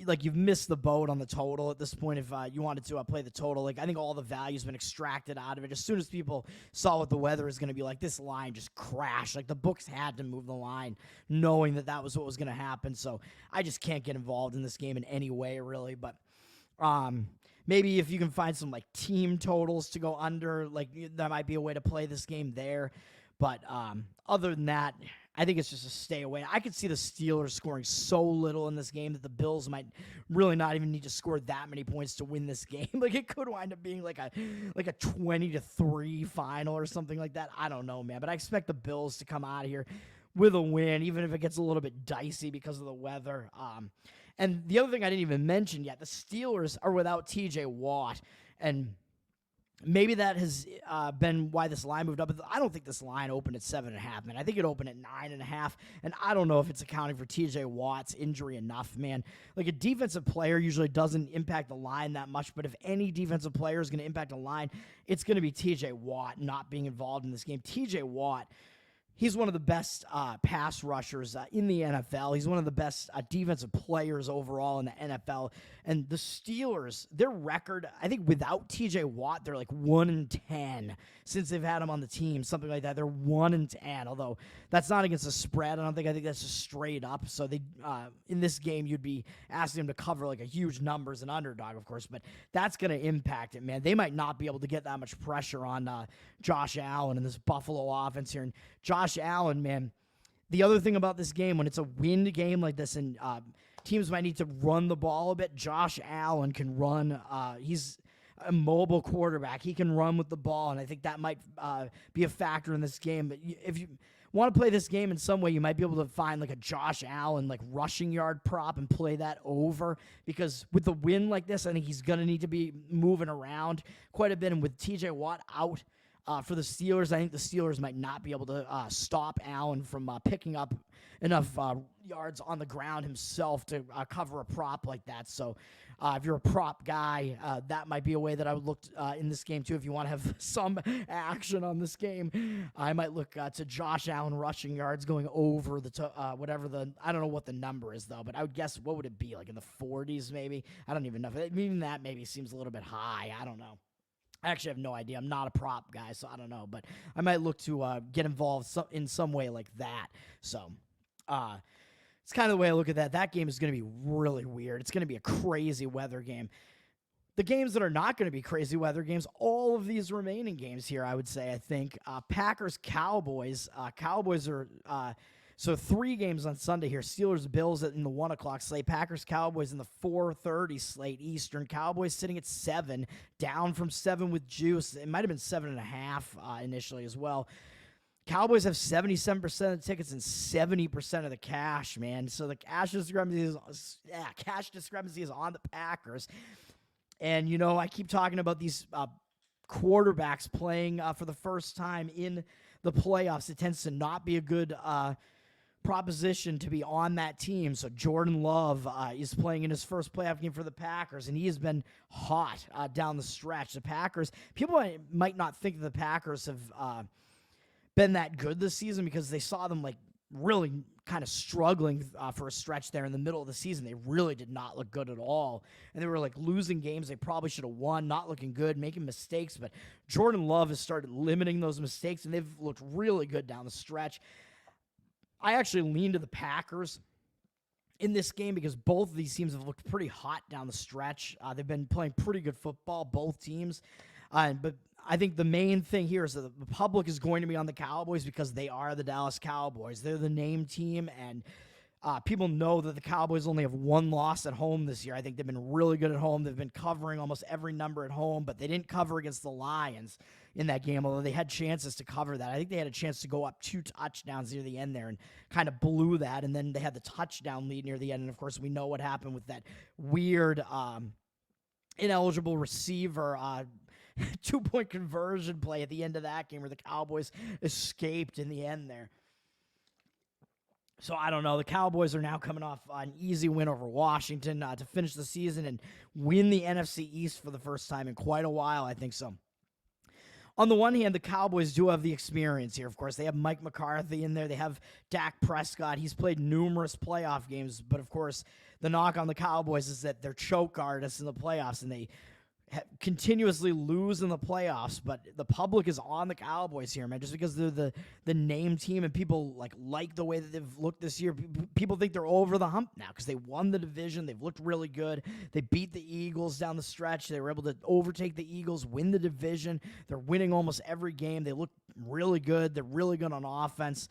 like you've missed the boat on the total at this point. If you wanted to play the total, like I think all the value's been extracted out of it. As soon as people saw what the weather is going to be like, this line just crashed. Like the books had to move the line, knowing that was what was going to happen. So I just can't get involved in this game in any way, really. But maybe if you can find some like team totals to go under, like that might be a way to play this game there. But other than that, I think it's just a stay away. I could see the Steelers scoring so little in this game that the Bills might really not even need to score that many points to win this game. Like it could wind up being like a 20-3 final or something like that. I don't know, man. But I expect the Bills to come out of here with a win, even if it gets a little bit dicey because of the weather. And the other thing I didn't even mention yet, the Steelers are without TJ Watt, and maybe that has been why this line moved up. I don't think this line opened at 7.5, man. I think it opened at 9.5, and I don't know if it's accounting for TJ Watt's injury enough, man. Like a defensive player usually doesn't impact the line that much, but if any defensive player is going to impact a line, it's going to be TJ Watt not being involved in this game. TJ Watt, he's one of the best pass rushers in the NFL. He's one of the best defensive players overall in the NFL. And the Steelers, their record, I think without TJ Watt, they're like 1-10 since they've had him on the team, something like that. They're 1-10, although that's not against the spread. I think that's just straight up. So they in this game, you'd be asking them to cover like a huge number as an underdog, of course, but that's going to impact it, man. They might not be able to get that much pressure on Josh Allen and this Buffalo offense here. And Josh Allen, man, the other thing about this game, when it's a wind game like this and teams might need to run the ball a bit, Josh Allen can run. He's a mobile quarterback. He can run with the ball, and I think that might be a factor in this game. But if you want to play this game in some way, you might be able to find like a Josh Allen like rushing yard prop and play that over, because with the wind like this, I think he's going to need to be moving around quite a bit. And with TJ Watt out for the Steelers, I think the Steelers might not be able to stop Allen from picking up enough yards on the ground himself to cover a prop like that. So if you're a prop guy, that might be a way that I would look in this game too. If you want to have some action on this game, I might look to Josh Allen rushing yards going over the whatever I don't know what the number is though, but I would guess, what would it be, like in the 40s maybe? I don't even know. Even that maybe seems a little bit high. I don't know. I actually have no idea. I'm not a prop guy, so I don't know. But I might look to get involved in some way like that. So it's kind of the way I look at that. That game is going to be really weird. It's going to be a crazy weather game. The games that are not going to be crazy weather games, all of these remaining games here, I would say, I think. Packers-Cowboys. Cowboys are... So 3 games on Sunday here. Steelers, Bills in the 1 o'clock slate. Packers, Cowboys in the 4:30 slate Eastern. Cowboys sitting at 7, down from 7 with juice. It might have been 7.5 initially as well. Cowboys have 77% of the tickets and 70% of the cash, man. So the cash discrepancy is on the Packers. And, you know, I keep talking about these quarterbacks playing for the first time in the playoffs. It tends to not be a good proposition to be on that team. So Jordan Love is playing in his first playoff game for the Packers, and he has been hot down the stretch. The Packers, people might not think the Packers have been that good this season because they saw them like really kind of struggling for a stretch there in the middle of the season. They really did not look good at all, and they were like losing games they probably should have won, not looking good, making mistakes. But Jordan Love has started limiting those mistakes, and they've looked really good down the stretch. I actually lean to the Packers in this game because both of these teams have looked pretty hot down the stretch. They've been playing pretty good football, both teams. But I think the main thing here is that the public is going to be on the Cowboys because they are the Dallas Cowboys. They're the name team, and people know that the Cowboys only have 1 loss at home this year. I think they've been really good at home. They've been covering almost every number at home, but they didn't cover against the Lions in that game, although they had chances to cover that. I think they had a chance to go up 2 touchdowns near the end there and kind of blew that, and then they had the touchdown lead near the end, and of course we know what happened with that weird ineligible receiver 2-point conversion play at the end of that game where the Cowboys escaped in the end there. So I don't know. The Cowboys are now coming off an easy win over Washington to finish the season and win the NFC East for the first time in quite a while, I think so. On the one hand, the Cowboys do have the experience here. Of course, they have Mike McCarthy in there. They have Dak Prescott. He's played numerous playoff games. But, of course, the knock on the Cowboys is that they're choke artists in the playoffs, and they continuously lose in the playoffs. But the public is on the Cowboys here, man, just because they're the name team and people like the way that they've looked this year. People think they're over the hump now because they won the division. They've looked really good. They beat the Eagles down the stretch. They were able to overtake the Eagles, win the division. They're winning almost every game. They look really good. They're really good on offense.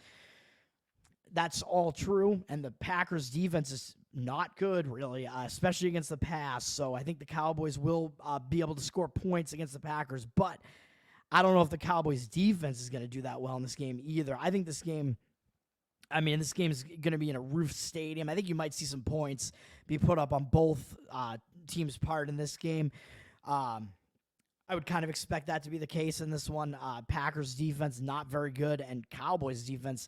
That's all true, and the Packers' defense is not good, really, especially against the pass. So I think the Cowboys will be able to score points against the Packers, but I don't know if the Cowboys' defense is going to do that well in this game either. I think this game is going to be in a roof stadium. I think you might see some points be put up on both teams' part in this game. I would kind of expect that to be the case in this one. Packers' defense, not very good, and Cowboys' defense,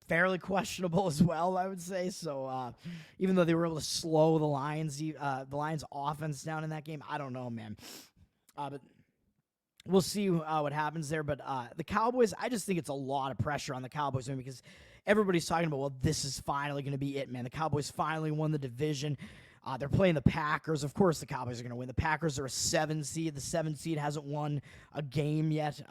fairly questionable as well, I would say. So even though they were able to slow the Lions' offense down in that game, I don't know, man. But we'll see what happens there. But the Cowboys, I just think it's a lot of pressure on the Cowboys, man, because everybody's talking about, well, this is finally going to be it, man. The Cowboys finally won the division. They're playing the Packers. Of course, the Cowboys are going to win. The Packers are a 7 seed. The 7 seed hasn't won a game yet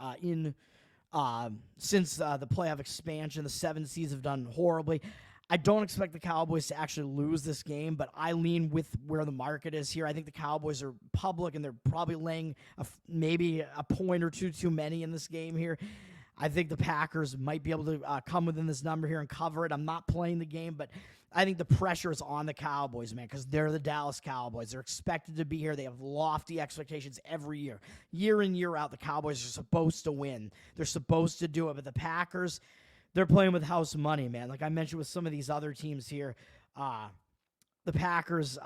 since the playoff expansion. The 7 seeds have done horribly. I don't expect the Cowboys to actually lose this game, but I lean with where the market is here. I think the Cowboys are public, and they're probably laying maybe a point or two too many in this game here. I think the Packers might be able to come within this number here and cover it. I'm not playing the game, but I think the pressure is on the Cowboys, man, because they're the Dallas Cowboys. They're expected to be here. They have lofty expectations every year. Year in, year out, the Cowboys are supposed to win. They're supposed to do it. But the Packers, they're playing with house money, man. Like I mentioned with some of these other teams here, the Packers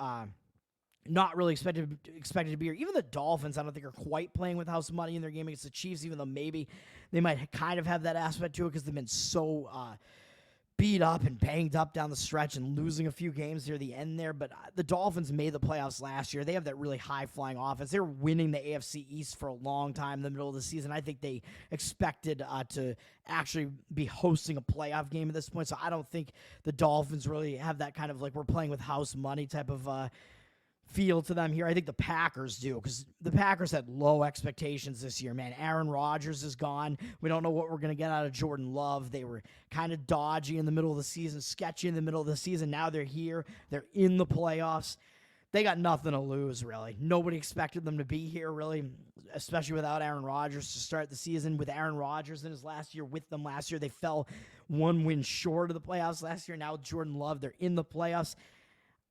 not really expected to be here. Even the Dolphins, I don't think, are quite playing with house money in their game against the Chiefs, even though maybe they might kind of have that aspect to it because they've been so beat up and banged up down the stretch and losing a few games near the end there. But the Dolphins made the playoffs last year. They have that really high-flying offense. They were winning the AFC East for a long time in the middle of the season. I think they expected to actually be hosting a playoff game at this point. So I don't think the Dolphins really have that kind of we're playing with house money type of feel to them here. I think the Packers do, because the Packers had low expectations this year, man. Aaron Rodgers is gone. We don't know what we're going to get out of Jordan Love. They were kind of dodgy in the middle of the season, sketchy in the middle of the season. Now they're here. They're in the playoffs. They got nothing to lose, really. Nobody expected them to be here, really, especially without Aaron Rodgers to start the season. With Aaron Rodgers in his last year with them last year, they fell one win short of the playoffs last year. Now with Jordan Love, they're in the playoffs.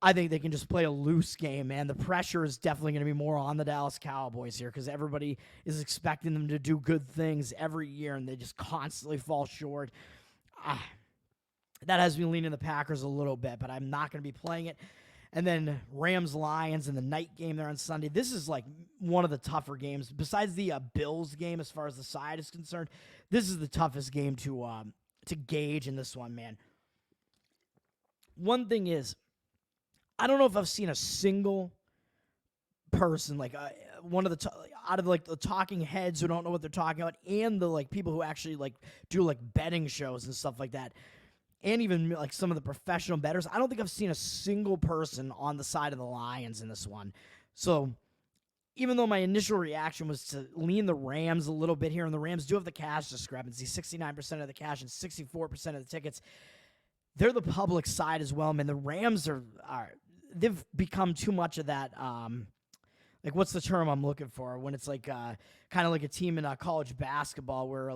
I think they can just play a loose game, man. The pressure is definitely going to be more on the Dallas Cowboys here because everybody is expecting them to do good things every year, and they just constantly fall short. That has me leaning the Packers a little bit, but I'm not going to be playing it. And then Rams-Lions in the night game there on Sunday. This is one of the tougher games. Besides the Bills game as far as the side is concerned, this is the toughest game to gauge in this one, man. One thing is, I don't know if I've seen a single person, one of the out of the talking heads who don't know what they're talking about, and the people who actually do betting shows and stuff like that, and even some of the professional bettors. I don't think I've seen a single person on the side of the Lions in this one. So even though my initial reaction was to lean the Rams a little bit here, and the Rams do have the cash discrepancy, 69% of the cash and 64% of the tickets. They're the public side as well, man. The Rams they've become too much of that, what's the term I'm looking for? When it's kind of like a team in college basketball where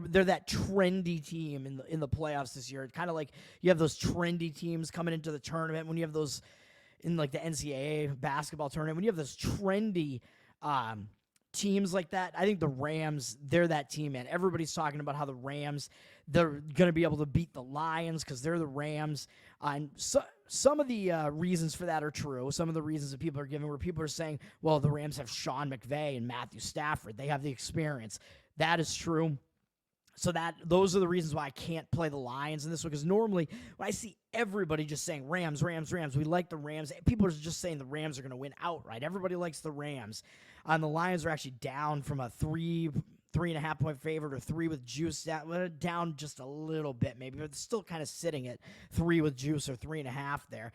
they're that trendy team in the playoffs this year. It's kind of like you have those trendy teams coming into the tournament when you have those in the NCAA basketball tournament. When you have those trendy teams like that, I think the Rams, they're that team, man. Everybody's talking about how the Rams, they're going to be able to beat the Lions because they're the Rams. And some of the reasons for that are true. Some of the reasons that people are giving where people are saying, well, the Rams have Sean McVay and Matthew Stafford. They have the experience. That is true. So those are the reasons why I can't play the Lions in this one, because normally when I see everybody just saying Rams, Rams, Rams, we like the Rams, people are just saying the Rams are going to win outright. Everybody likes the Rams. The Lions are actually down from a 3.5 point favorite, or 3 with juice, down just a little bit maybe, but still kind of sitting at 3 with juice or 3.5 there.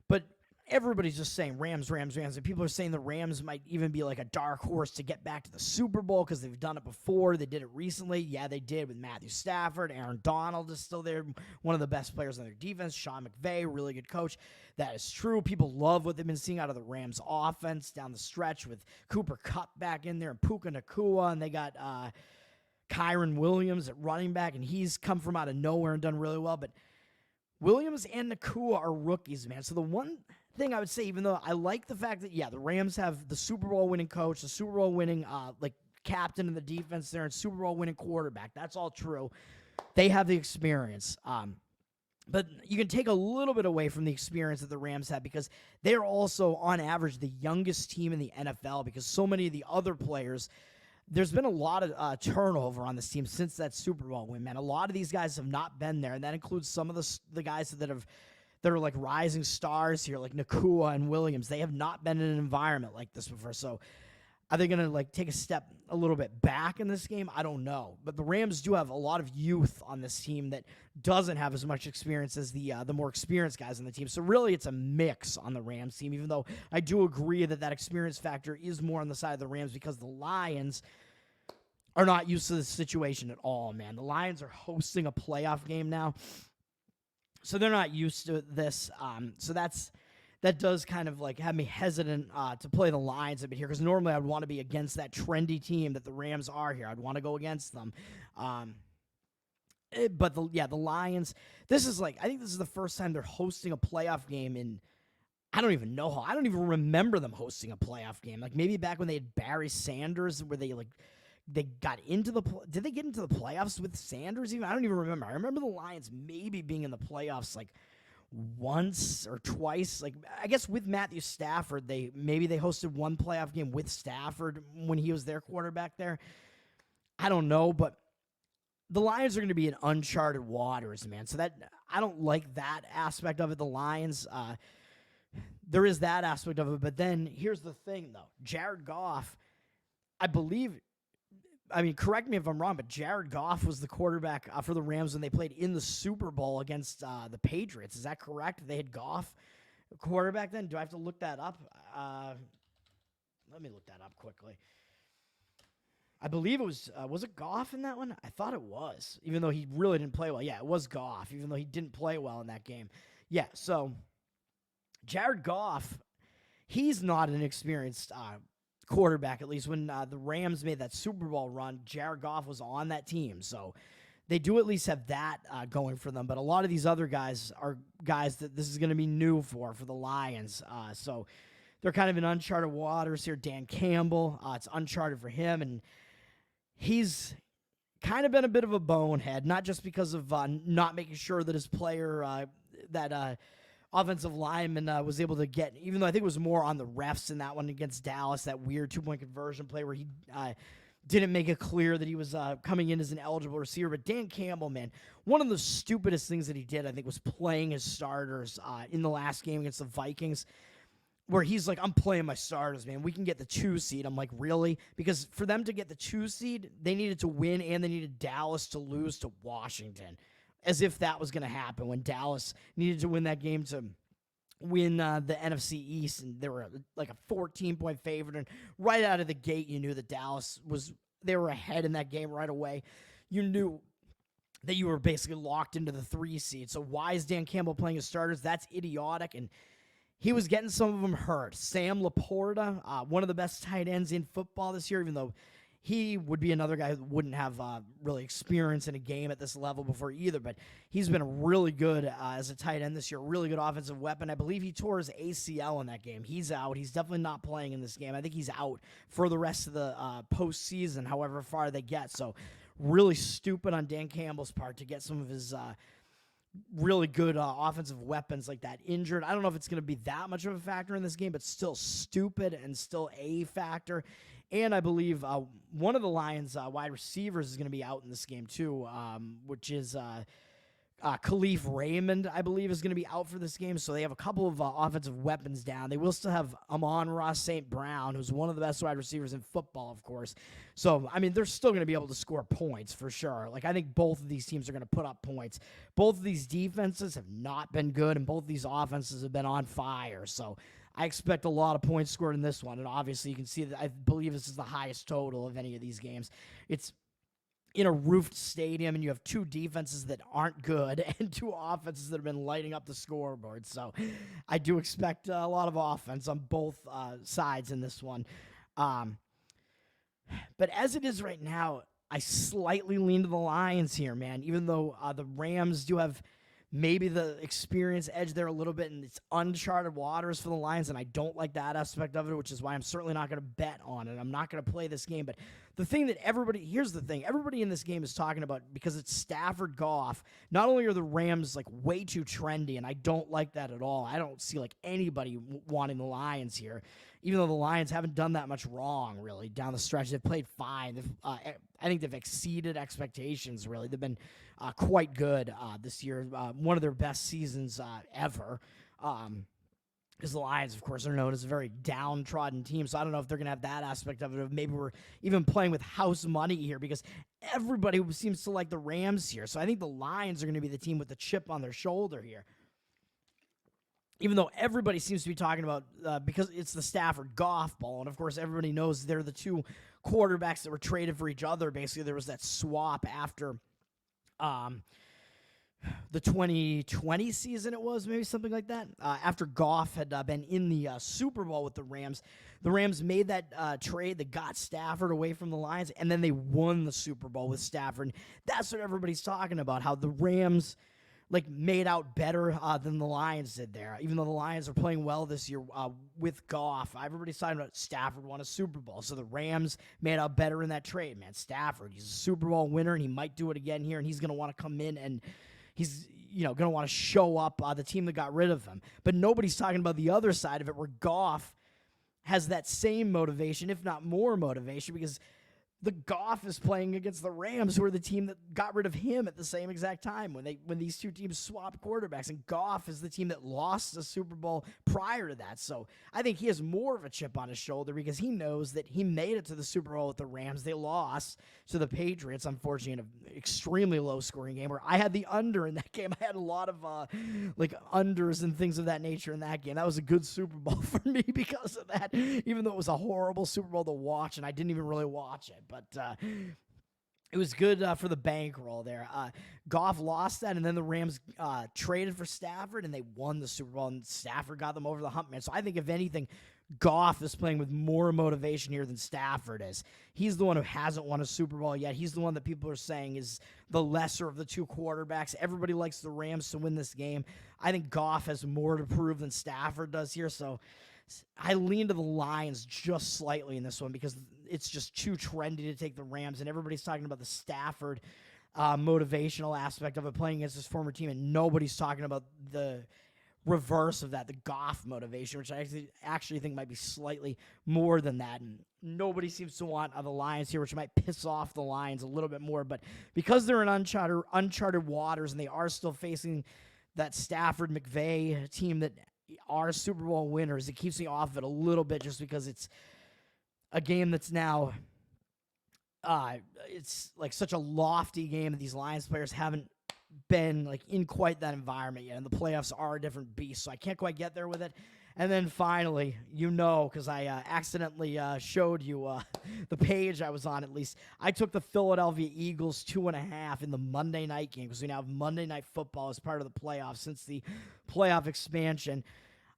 But everybody's just saying Rams, Rams, Rams. And people are saying the Rams might even be like a dark horse to get back to the Super Bowl because they've done it before. They did it recently. Yeah, they did with Matthew Stafford. Aaron Donald is still there, one of the best players on their defense. Sean McVay, really good coach. That is true. People love what they've been seeing out of the Rams offense down the stretch with Cooper Kupp back in there and Puka Nacua. And they got Kyron Williams at running back, and he's come from out of nowhere and done really well. But Williams and Nacua are rookies, man. So the one thing I would say, even though I like the fact that, yeah, the Rams have the Super Bowl winning coach, the Super Bowl winning captain of the defense there, and Super Bowl winning quarterback. That's all true. They have the experience. But you can take a little bit away from the experience that the Rams have, because they're also, on average, the youngest team in the NFL, because so many of the other players, there's been a lot of turnover on this team since that Super Bowl win, man. A lot of these guys have not been there, and that includes some of the guys that are like rising stars here, like Nacua and Williams. They have not been in an environment like this before. So are they going to like take a step a little bit back in this game? I don't know. But the Rams do have a lot of youth on this team that doesn't have as much experience as the more experienced guys on the team. So really it's a mix on the Rams team, even though I do agree that experience factor is more on the side of the Rams, because the Lions are not used to this situation at all, man. The Lions are hosting a playoff game now, so they're not used to this. So that does kind of like have me hesitant to play the Lions a bit here, because normally I would want to be against that trendy team that the Rams are here. I'd want to go against them. But the Lions, I think this is the first time they're hosting a playoff game in, I don't even know how. I don't even remember them hosting a playoff game. Like maybe back when they had Barry Sanders, where they got into did they get into the playoffs with Sanders even? I don't even remember. I remember the Lions maybe being in the playoffs like once or twice. Like, I guess with Matthew Stafford, they hosted one playoff game with Stafford when he was their quarterback there. I don't know, but the Lions are going to be in uncharted waters, man. So that, I don't like that aspect of it. The Lions, there is that aspect of it. But then here's the thing, though. Jared Goff, correct me if I'm wrong, but Jared Goff was the quarterback for the Rams when they played in the Super Bowl against the Patriots. Is that correct? They had Goff quarterback then? Do I have to look that up? Let me look that up quickly. I believe it was it Goff in that one? I thought it was, even though he really didn't play well. Yeah, it was Goff, even though he didn't play well in that game. Yeah, so Jared Goff, he's not an experienced quarterback. At least when the Rams made that Super Bowl run, Jared Goff was on that team. So they do at least have that going for them. But a lot of these other guys are guys that this is going to be new for the Lions. So they're kind of in uncharted waters here. Dan Campbell, it's uncharted for him. And he's kind of been a bit of a bonehead, not just because of not making sure that his player, offensive lineman was able to get, even though I think it was more on the refs in that one against Dallas, that weird 2-point conversion play where he didn't make it clear that he was coming in as an eligible receiver. But Dan Campbell, man, one of the stupidest things that he did, I think, was playing his starters in the last game against the Vikings, where he's like, I'm playing my starters, man. We can get the 2 seed. I'm like, really? Because for them to get the 2 seed, they needed to win, and they needed Dallas to lose to Washington. As if that was going to happen when Dallas needed to win that game to win the NFC East, and they were like a 14-point favorite. And right out of the gate, you knew that they were ahead in that game right away. You knew that you were basically locked into the 3 seed. So why is Dan Campbell playing his starters? That's idiotic, and he was getting some of them hurt. Sam Laporta, one of the best tight ends in football this year, even though he would be another guy who wouldn't have really experience in a game at this level before either, but he's been really good as a tight end this year, really good offensive weapon. I believe he tore his ACL in that game. He's out. He's definitely not playing in this game. I think he's out for the rest of the postseason, however far they get. So really stupid on Dan Campbell's part to get some of his really good offensive weapons like that injured. I don't know if it's going to be that much of a factor in this game, but still stupid and still a factor. And I believe one of the Lions' wide receivers is going to be out in this game too, which is Khalif Raymond, I believe, is going to be out for this game. So they have a couple of offensive weapons down. They will still have Amon-Ra St. Brown, who's one of the best wide receivers in football, of course. So, I mean, they're still going to be able to score points for sure. Like, I think both of these teams are going to put up points. Both of these defenses have not been good, and both of these offenses have been on fire. So I expect a lot of points scored in this one. And obviously, you can see that I believe this is the highest total of any of these games. It's in a roofed stadium, and you have two defenses that aren't good and two offenses that have been lighting up the scoreboard. So I do expect a lot of offense on both sides in this one. But as it is right now, I slightly lean to the Lions here, man, even though the Rams do have maybe the experience edge there a little bit, and it's uncharted waters for the Lions, and I don't like that aspect of it, which is why I'm certainly not going to bet on it. I'm not going to play this game, but the thing that here's the thing, everybody in this game is talking about, because it's Stafford Goff, not only are the Rams like way too trendy, and I don't like that at all. I don't see like anybody wanting the Lions here, even though the Lions haven't done that much wrong, really, down the stretch. They've played fine. I think they've exceeded expectations, really. They've been quite good this year, one of their best seasons ever. Because the Lions, of course, are known as a very downtrodden team, so I don't know if they're going to have that aspect of it. Maybe we're even playing with house money here, because everybody seems to like the Rams here. So I think the Lions are going to be the team with the chip on their shoulder here. Even though everybody seems to be talking about, because it's the Stafford Goff ball, and of course everybody knows they're the two quarterbacks that were traded for each other. Basically, there was that swap after the 2020 season, it was maybe something like that. After Goff had been in the Super Bowl with the Rams made that trade that got Stafford away from the Lions, and then they won the Super Bowl with Stafford. That's what everybody's talking about, how the Rams like made out better than the Lions did there. Even though the Lions are playing well this year with Goff, everybody's talking about Stafford won a Super Bowl. So the Rams made out better in that trade, man. Stafford, he's a Super Bowl winner, and he might do it again here, and he's going to want to come in, and he's going to want to show up the team that got rid of him. But nobody's talking about the other side of it, where Goff has that same motivation, if not more motivation, because the Goff is playing against the Rams, who are the team that got rid of him at the same exact time when these two teams swapped quarterbacks, and Goff is the team that lost the Super Bowl prior to that. So I think he has more of a chip on his shoulder, because he knows that he made it to the Super Bowl with the Rams. They lost to the Patriots, unfortunately, in an extremely low-scoring game, where I had the under in that game. I had a lot of like unders and things of that nature in that game. That was a good Super Bowl for me because of that, even though it was a horrible Super Bowl to watch, and I didn't even really watch it. But it was good for the bankroll there. Goff lost that, and then the Rams traded for Stafford, and they won the Super Bowl, and Stafford got them over the hump, man. So I think, if anything, Goff is playing with more motivation here than Stafford is. He's the one who hasn't won a Super Bowl yet. He's the one that people are saying is the lesser of the two quarterbacks. Everybody likes the Rams to win this game. I think Goff has more to prove than Stafford does here, so I lean to the Lions just slightly in this one, because it's just too trendy to take the Rams, and everybody's talking about the Stafford motivational aspect of it, playing against his former team, and nobody's talking about the reverse of that, the Goff motivation, which I actually think might be slightly more than that. And nobody seems to want the Lions here, which might piss off the Lions a little bit more. But because they're in uncharted waters, and they are still facing that Stafford McVay team that are Super Bowl winners, it keeps me off of it a little bit, just because it's a game that's now it's like such a lofty game that these Lions players haven't been like in quite that environment yet, and the playoffs are a different beast, so I can't quite get there with it. And then finally, because I accidentally showed you the page I was on, at least, I took the Philadelphia Eagles 2.5 in the Monday night game, because we now have Monday Night Football as part of the playoffs since the playoff expansion.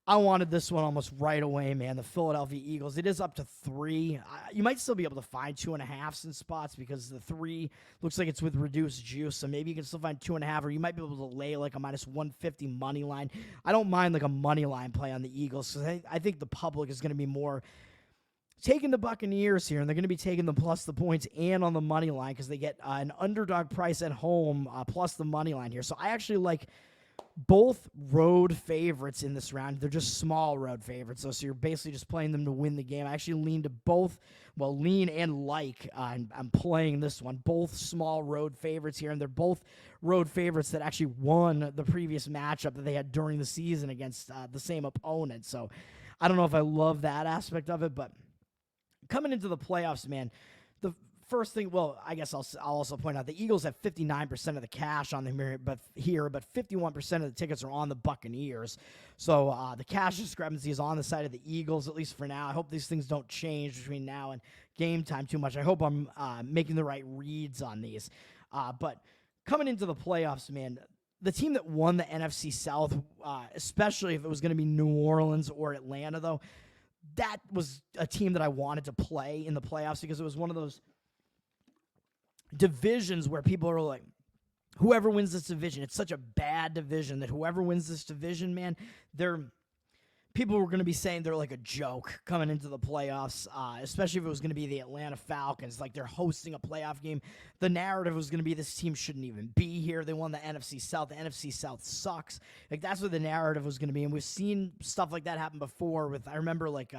I wanted this one almost right away, man. The Philadelphia Eagles. It is up to 3. You might still be able to find 2.5 in spots, because the 3 looks like it's with reduced juice. So maybe you can still find 2.5, or you might be able to lay like a -150 money line. I don't mind like a money line play on the Eagles, because I think the public is going to be more taking the Buccaneers here, and they're going to be taking the plus the points and on the money line, because they get an underdog price at home plus the money line here. So I actually like both road favorites in this round. They're just small road favorites, so you're basically just playing them to win the game. I actually lean to both, lean and like. I'm playing this one. Both small road favorites here, and they're both road favorites that actually won the previous matchup that they had during the season against the same opponent. So I don't know if I love that aspect of it, but coming into the playoffs, man, the first thing, I guess I'll also point out the Eagles have 59% of the cash on them but 51% of the tickets are on the Buccaneers. So the cash discrepancy is on the side of the Eagles, at least for now. I hope these things don't change between now and game time too much. I hope I'm making the right reads on these. But coming into the playoffs, man, the team that won the NFC South, especially if it was going to be New Orleans or Atlanta, though, that was a team that I wanted to play in the playoffs because it was one of those divisions where people are like, whoever wins this division, it's such a bad division that whoever wins this division, man, people were going to be saying they're like a joke coming into the playoffs, especially if it was going to be the Atlanta Falcons. Like, they're hosting a playoff game. The narrative was going to be this team shouldn't even be here. They won the NFC South. The NFC South sucks. Like, that's what the narrative was going to be. And we've seen stuff like that happen before with, I remember, like,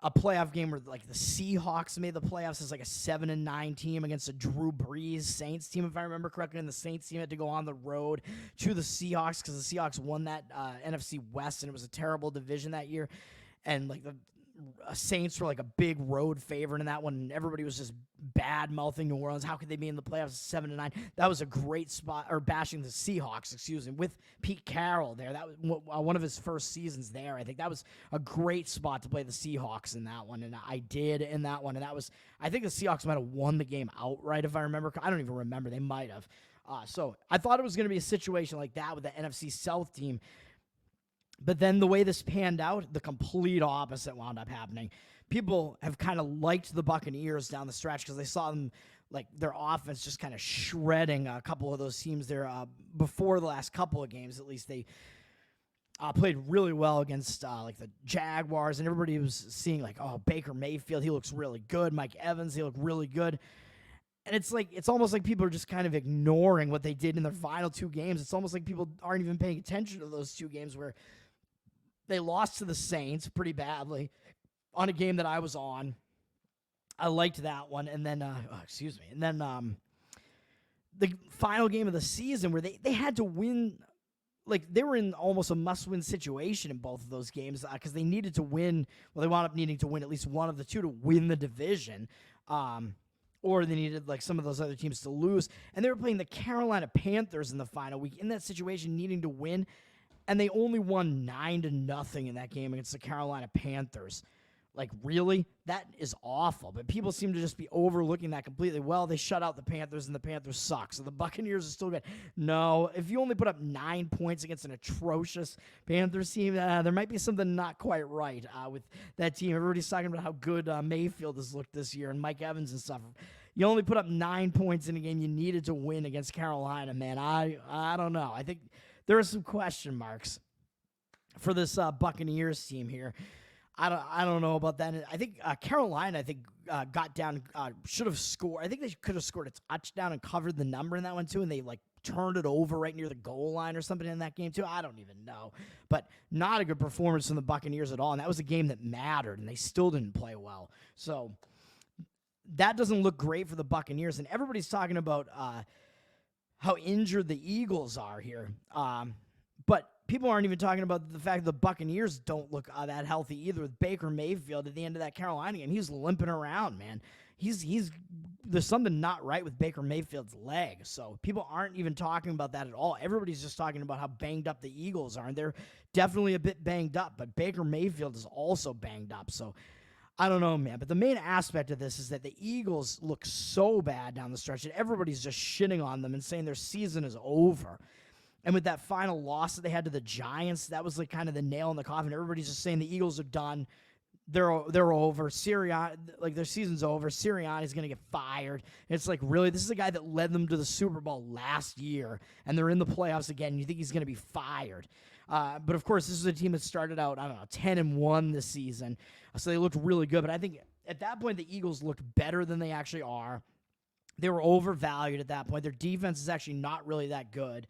a playoff game where like the Seahawks made the playoffs as like a 7-9 team against a Drew Brees Saints team, if I remember correctly, and the Saints team had to go on the road to the Seahawks because the Seahawks won that NFC West, and it was a terrible division that year, and like the Saints were like a big road favorite in that one, and everybody was just bad-mouthing New Orleans. How could they be in the playoffs 7-9? That was a great spot, or bashing the Seahawks, with Pete Carroll there. That was one of his first seasons there. I think that was a great spot to play the Seahawks in that one, and I did in that one. And that was, I think the Seahawks might have won the game outright, if I remember. I don't even remember. They might have. So I thought it was going to be a situation like that with the NFC South team. But then the way this panned out, the complete opposite wound up happening. People have kind of liked the Buccaneers down the stretch because they saw them, like, their offense just kind of shredding a couple of those teams there before the last couple of games. At least they played really well against like the Jaguars, and everybody was seeing like, oh, Baker Mayfield, he looks really good. Mike Evans, he looked really good. And it's almost like people are just kind of ignoring what they did in their final two games. It's almost like people aren't even paying attention to those two games where they lost to the Saints pretty badly on a game that I was on. I liked that one. And then, And then the final game of the season where they had to win. Like, they were in almost a must-win situation in both of those games because they needed to win. Well, they wound up needing to win at least one of the two to win the division. Or they needed, like, some of those other teams to lose. And they were playing the Carolina Panthers in the final week in that situation, needing to win. And they only won 9-0 in that game against the Carolina Panthers. Like, really? That is awful. But people seem to just be overlooking that completely. Well, they shut out the Panthers, and the Panthers suck. So the Buccaneers are still good. No, if you only put up 9 points against an atrocious Panthers team, there might be something not quite right with that team. Everybody's talking about how good Mayfield has looked this year and Mike Evans and stuff. You only put up 9 points in a game you needed to win against Carolina, man. I don't know. I think there are some question marks for this Buccaneers team here. I don't know about that. I think Carolina, got down, should have scored. I think they could have scored a touchdown and covered the number in that one too, and they like turned it over right near the goal line or something in that game too. I don't even know. But not a good performance from the Buccaneers at all, and that was a game that mattered, and they still didn't play well. So that doesn't look great for the Buccaneers, and everybody's talking about how injured the Eagles are here. But people aren't even talking about the fact the Buccaneers don't look that healthy either. With Baker Mayfield at the end of that Carolina game, he's limping around, man. There's something not right with Baker Mayfield's leg. So people aren't even talking about that at all. Everybody's just talking about how banged up the Eagles are, and they're definitely a bit banged up. But Baker Mayfield is also banged up. So I don't know, man. But the main aspect of this is that the Eagles look so bad down the stretch that everybody's just shitting on them and saying their season is over. And with that final loss that they had to the Giants, that was like kind of the nail in the coffin. Everybody's just saying the Eagles are done. They're over. Sirianni, like, their season's over. Sirianni's going to get fired. And it's like, really? This is a guy that led them to the Super Bowl last year, and they're in the playoffs again, and you think he's going to be fired. But, of course, this is a team that started out, 10-1 this season. So they looked really good. But I think at that point the Eagles looked better than they actually are. They were overvalued at that point. Their defense is actually not really that good.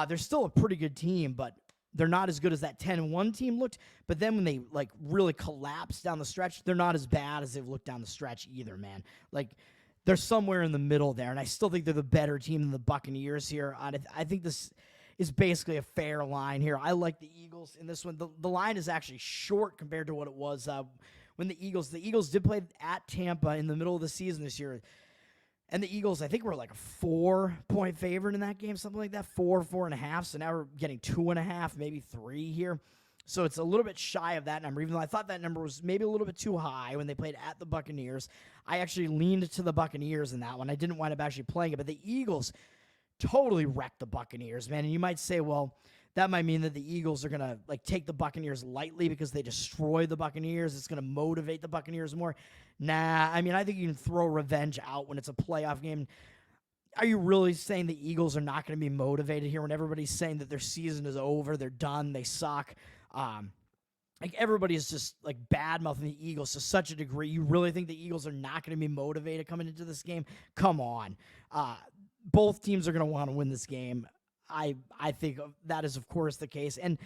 They're still a pretty good team, but they're not as good as that 10-1 team looked. But then when they like really collapse down the stretch, they're not as bad as they've looked down the stretch either, man. Like they're somewhere in the middle there, and I still think they're the better team than the Buccaneers here. I think this is basically a fair line here. I like the Eagles in this one. The line is actually short compared to what it was when the Eagles did play at Tampa in the middle of the season this year. And the Eagles, I think, were like a 4-point favorite in that game, something like that, 4.5. So now we're getting 2.5, maybe 3 here. So it's a little bit shy of that number, even though I thought that number was maybe a little bit too high when they played at the Buccaneers. I actually leaned to the Buccaneers in that one. I didn't wind up actually playing it, but the Eagles totally wrecked the Buccaneers, man. And you might say, well, that might mean that the Eagles are going to like take the Buccaneers lightly because they destroyed the Buccaneers. It's going to motivate the Buccaneers more. Nah, I mean, I think you can throw revenge out when it's a playoff game. Are you really saying the Eagles are not going to be motivated here when everybody's saying that their season is over, they're done, they suck? Like everybody is just like bad-mouthing the Eagles to such a degree. You really think the Eagles are not going to be motivated coming into this game? Come on. Both teams are going to want to win this game. I think that is, of course, the case. And,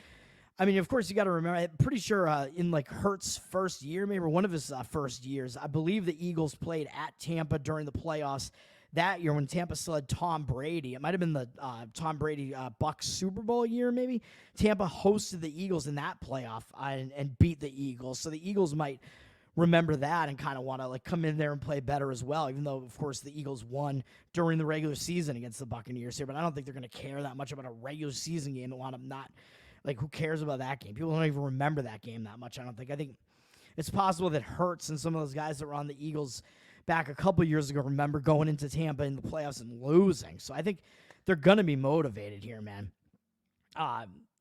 I mean, of course, you got to remember, I'm pretty sure in, like, Hurts' first year, maybe one of his first years, I believe the Eagles played at Tampa during the playoffs that year when Tampa still had Tom Brady. It might have been the Tom Brady Bucs Super Bowl year, maybe. Tampa hosted the Eagles in that playoff and beat the Eagles. So the Eagles might remember that and kind of want to like come in there and play better as well, even though, of course, the Eagles won during the regular season against the Buccaneers here. But I don't think they're going to care that much about a regular season game and want to not, like, who cares about that game? People don't even remember that game that much, I don't think. I think it's possible that Hurts and some of those guys that were on the Eagles back a couple years ago remember going into Tampa in the playoffs and losing. So I think they're going to be motivated here, man.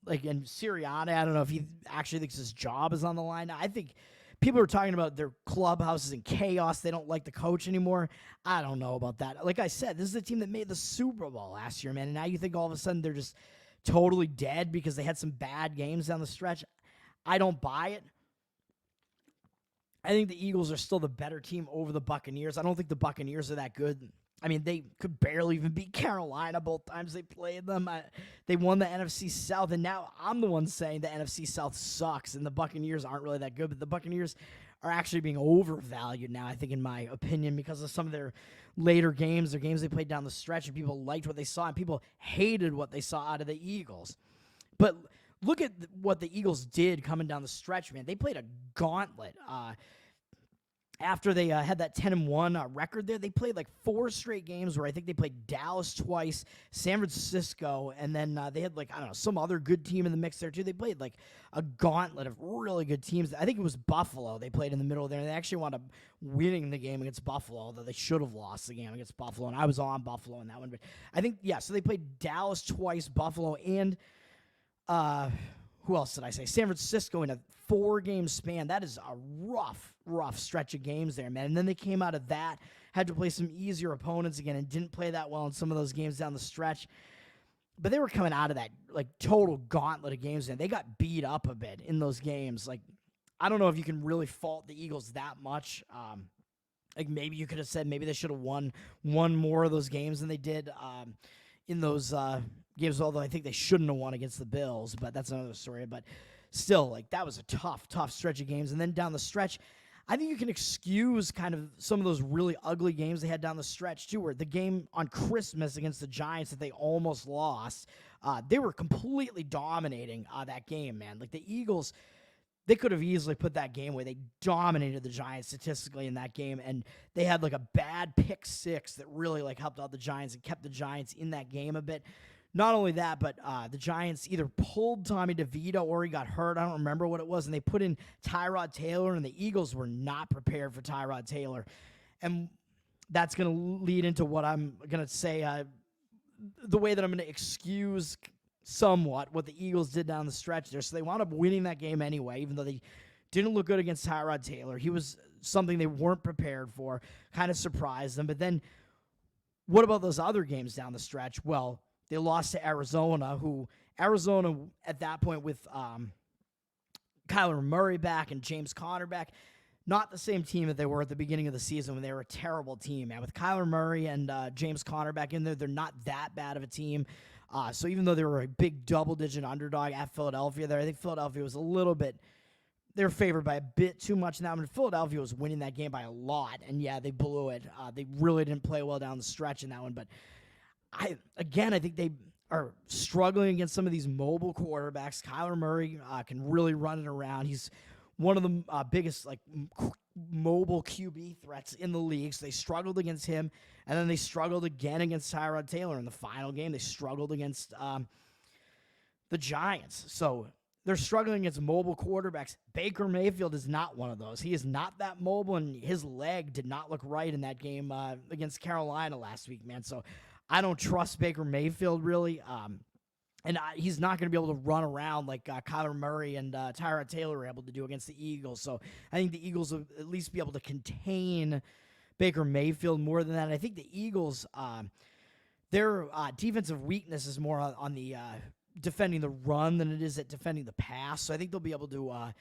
Like, in Sirianni, I don't know if he actually thinks his job is on the line. I think people are talking about their clubhouse is in chaos. They don't like the coach anymore. I don't know about that. Like I said, this is a team that made the Super Bowl last year, man. And now you think all of a sudden they're just totally dead because they had some bad games down the stretch. I don't buy it. I think the Eagles are still the better team over the Buccaneers. I don't think the Buccaneers are that good. I mean, they could barely even beat Carolina both times they played them. They won the NFC South, and now I'm the one saying the NFC South sucks, and the Buccaneers aren't really that good. But the Buccaneers are actually being overvalued now, I think, in my opinion, because of some of their later games, their games they played down the stretch, and people liked what they saw, and people hated what they saw out of the Eagles. But look at what the Eagles did coming down the stretch, man. They played a gauntlet. After they had that 10-1 record there, they played like 4 straight games where I think they played Dallas twice, San Francisco, and then they had like, I don't know, some other good team in the mix there too. They played like a gauntlet of really good teams. I think it was Buffalo they played in the middle there, and they actually wound up winning the game against Buffalo, although they should have lost the game against Buffalo, and I was on Buffalo in that one. But I think, yeah, so they played Dallas twice, Buffalo, and who else did I say? San Francisco in a 4-game span. That is a rough stretch of games there, man. And then they came out of that, had to play some easier opponents again, and didn't play that well in some of those games down the stretch. But they were coming out of that like total gauntlet of games, and they got beat up a bit in those games. Like, I don't know if you can really fault the Eagles that much. Like, maybe you could have said maybe they should have won more of those games than they did in those games, although I think they shouldn't have won against the Bills, but that's another story. But still, like, that was a tough stretch of games. And then down the stretch, I think you can excuse kind of some of those really ugly games they had down the stretch, too, where the game on Christmas against the Giants that they almost lost, they were completely dominating that game, man. Like, the Eagles, they could have easily put that game away. They dominated the Giants statistically in that game, and they had, like, a bad pick six that really, like, helped out the Giants and kept the Giants in that game a bit. Not only that, but the Giants either pulled Tommy DeVito or he got hurt. I don't remember what it was. And they put in Tyrod Taylor, and the Eagles were not prepared for Tyrod Taylor. And that's going to lead into what I'm going to say, the way that I'm going to excuse somewhat what the Eagles did down the stretch there. So they wound up winning that game anyway, even though they didn't look good against Tyrod Taylor. He was something they weren't prepared for, kind of surprised them. But then what about those other games down the stretch? Well, they lost to Arizona, who Arizona at that point with Kyler Murray back and James Conner back, not the same team that they were at the beginning of the season when they were a terrible team, man. With Kyler Murray and James Conner back in there, they're not that bad of a team. So even though they were a big double-digit underdog at Philadelphia there, I think Philadelphia was a little bit, they were favored by a bit too much in that one. Philadelphia was winning that game by a lot, and yeah, they blew it. They really didn't play well down the stretch in that one, but I think they are struggling against some of these mobile quarterbacks. Kyler Murray can really run it around. He's one of the biggest mobile QB threats in the league. So they struggled against him, and then they struggled again against Tyrod Taylor in the final game. They struggled against the Giants. So they're struggling against mobile quarterbacks. Baker Mayfield is not one of those. He is not that mobile, and his leg did not look right in that game against Carolina last week, man. So I don't trust Baker Mayfield, really. And he's not going to be able to run around like Kyler Murray and Tyrod Taylor were able to do against the Eagles. So I think the Eagles will at least be able to contain Baker Mayfield more than that. I think the Eagles, their defensive weakness is more on the defending the run than it is at defending the pass. So I think they'll be able to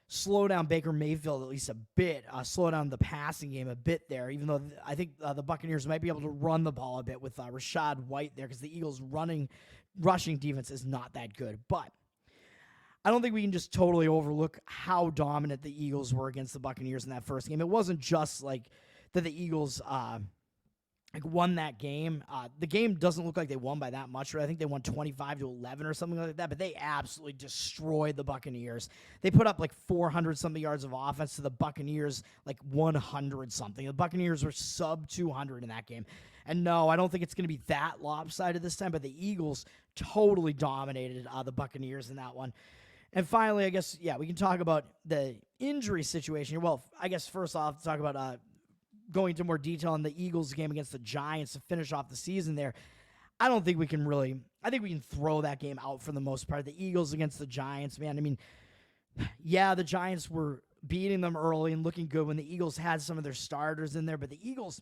slow down Baker Mayfield at least a bit, slow down the passing game a bit there, even though I think the Buccaneers might be able to run the ball a bit with Rachaad White there because the Eagles' rushing defense is not that good. But I don't think we can just totally overlook how dominant the Eagles were against the Buccaneers in that first game. It wasn't just like that the Eagles won that game. The game doesn't look like they won by that much. Right? I think they won 25-11 or something like that, but they absolutely destroyed the Buccaneers. They put up like 400-something yards of offense to the Buccaneers, like 100-something. The Buccaneers were sub 200 in that game. And no, I don't think it's going to be that lopsided this time, but the Eagles totally dominated the Buccaneers in that one. And finally, I guess, we can talk about the injury situation here. Well, I guess first off, talk about going into more detail on the Eagles game against the Giants to finish off the season there. I don't think we can I think we can throw that game out for the most part. The Eagles against the Giants, man. I mean, yeah, the Giants were beating them early and looking good when the Eagles had some of their starters in there, but the Eagles,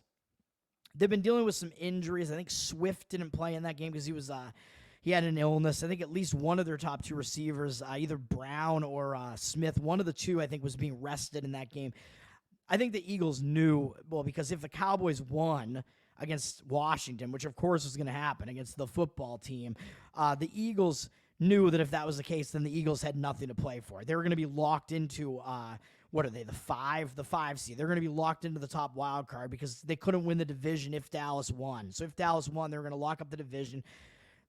they've been dealing with some injuries. I think Swift didn't play in that game because he had an illness. I think at least one of their top two receivers, either Brown or Smith, one of the two, I think, was being rested in that game. I think the Eagles knew, because if the Cowboys won against Washington, which of course was going to happen against the football team, the Eagles knew that if that was the case, then the Eagles had nothing to play for. They were going to be locked into, what are they, the five seed. They're going to be locked into the top wild card because they couldn't win the division if Dallas won. So if Dallas won, they were going to lock up the division.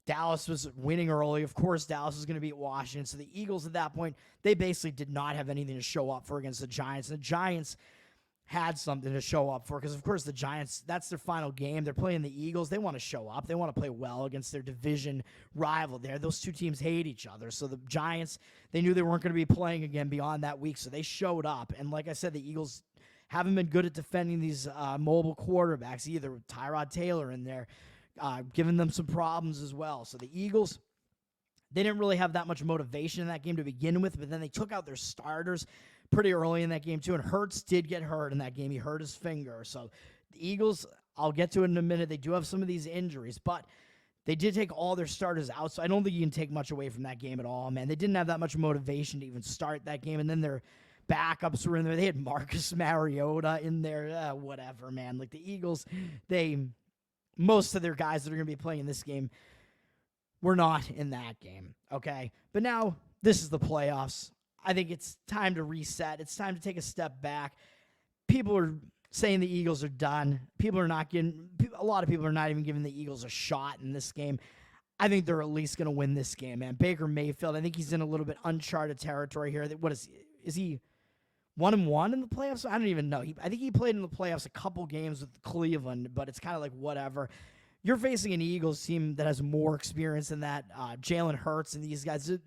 Dallas was winning early. Of course, Dallas was going to beat Washington. So the Eagles at that point, they basically did not have anything to show up for against the Giants. And the Giants had something to show up for because, of course, the Giants, that's their final game. They're playing the Eagles. They want to show up. They want to play well against their division rival there. Those two teams hate each other. So the Giants, they knew they weren't going to be playing again beyond that week, so they showed up. And like I said, the Eagles haven't been good at defending these mobile quarterbacks either, with Tyrod Taylor in there, giving them some problems as well. So the Eagles, they didn't really have that much motivation in that game to begin with, but then they took out their starters pretty early in that game too, and Hurts did get hurt in that game. He hurt his finger. So the Eagles, I'll get to it in a minute, they do have some of these injuries, but they did take all their starters out, so I don't think you can take much away from that game at all, man. They didn't have that much motivation to even start that game, and then their backups were in there. They had Marcus Mariota in there. Whatever, man. Like the Eagles, most of their guys that are going to be playing in this game were not in that game, okay? But now this is the playoffs. I think it's time to reset. It's time to take a step back. People are saying the Eagles are done. A lot of people are not even giving the Eagles a shot in this game. I think they're at least going to win this game, man. Baker Mayfield, I think he's in a little bit uncharted territory here. What is he 1-1 in the playoffs? I don't even know. I think he played in the playoffs a couple games with Cleveland, but it's kind of like whatever. You're facing an Eagles team that has more experience than that. Jalen Hurts and these guys, a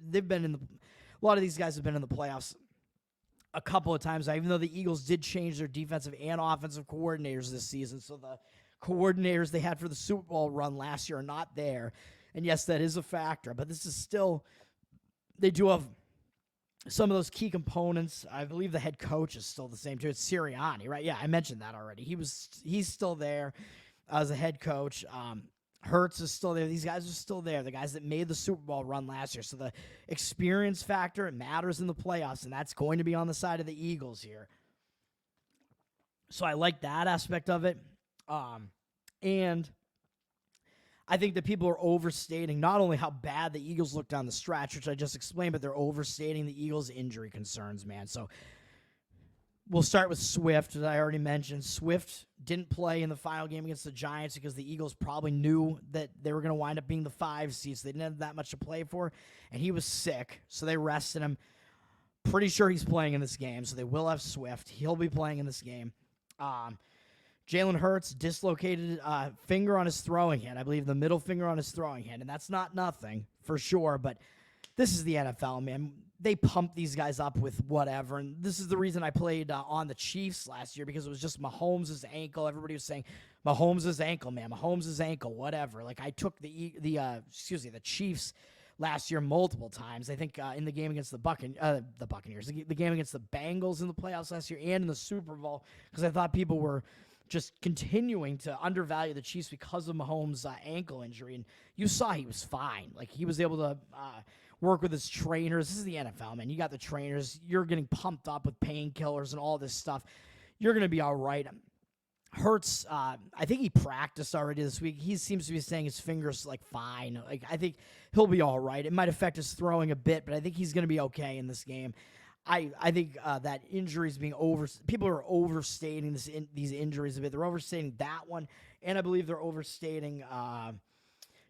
lot of these guys have been in the playoffs a couple of times, even though the Eagles did change their defensive and offensive coordinators this season. So the coordinators they had for the Super Bowl run last year are not there. And yes, that is a factor, but this is still, they do have some of those key components. I believe the head coach is still the same too. It's Sirianni, right? Yeah, I mentioned that already. He's still there as a head coach. Hurts is still there. These guys are still there. The guys that made the Super Bowl run last year. So the experience factor, it matters in the playoffs, and that's going to be on the side of the Eagles here. So I like that aspect of it. And I think that people are overstating not only how bad the Eagles look down the stretch, which I just explained, but they're overstating the Eagles' injury concerns, man. So we'll start with Swift, as I already mentioned. Swift didn't play in the final game against the Giants because the Eagles probably knew that they were going to wind up being the 5 seed, so they didn't have that much to play for, and he was sick, so they rested him. Pretty sure he's playing in this game, so they will have Swift. He'll be playing in this game. Jalen Hurts dislocated finger on his throwing hand. I believe the middle finger on his throwing hand, and that's not nothing for sure, but this is the NFL, man. They pump these guys up with whatever, and this is the reason I played on the Chiefs last year, because it was just Mahomes' ankle. Everybody was saying Mahomes' ankle, man, Mahomes' ankle, whatever. Like, I took the Chiefs last year multiple times. I think in the game against the Buccaneers, the game against the Bengals in the playoffs last year, and in the Super Bowl, because I thought people were just continuing to undervalue the Chiefs because of Mahomes' ankle injury, and you saw he was fine. Like, he was able to work with his trainers. This is the NFL, man. You got the trainers. You're getting pumped up with painkillers and all this stuff. You're going to be all right. Hurts, I think he practiced already this week. He seems to be saying his finger's, like, fine. Like, I think he'll be all right. It might affect his throwing a bit, but I think he's going to be okay in this game. I think that injuries being people are overstating these injuries a bit. They're overstating that one, and I believe they're overstating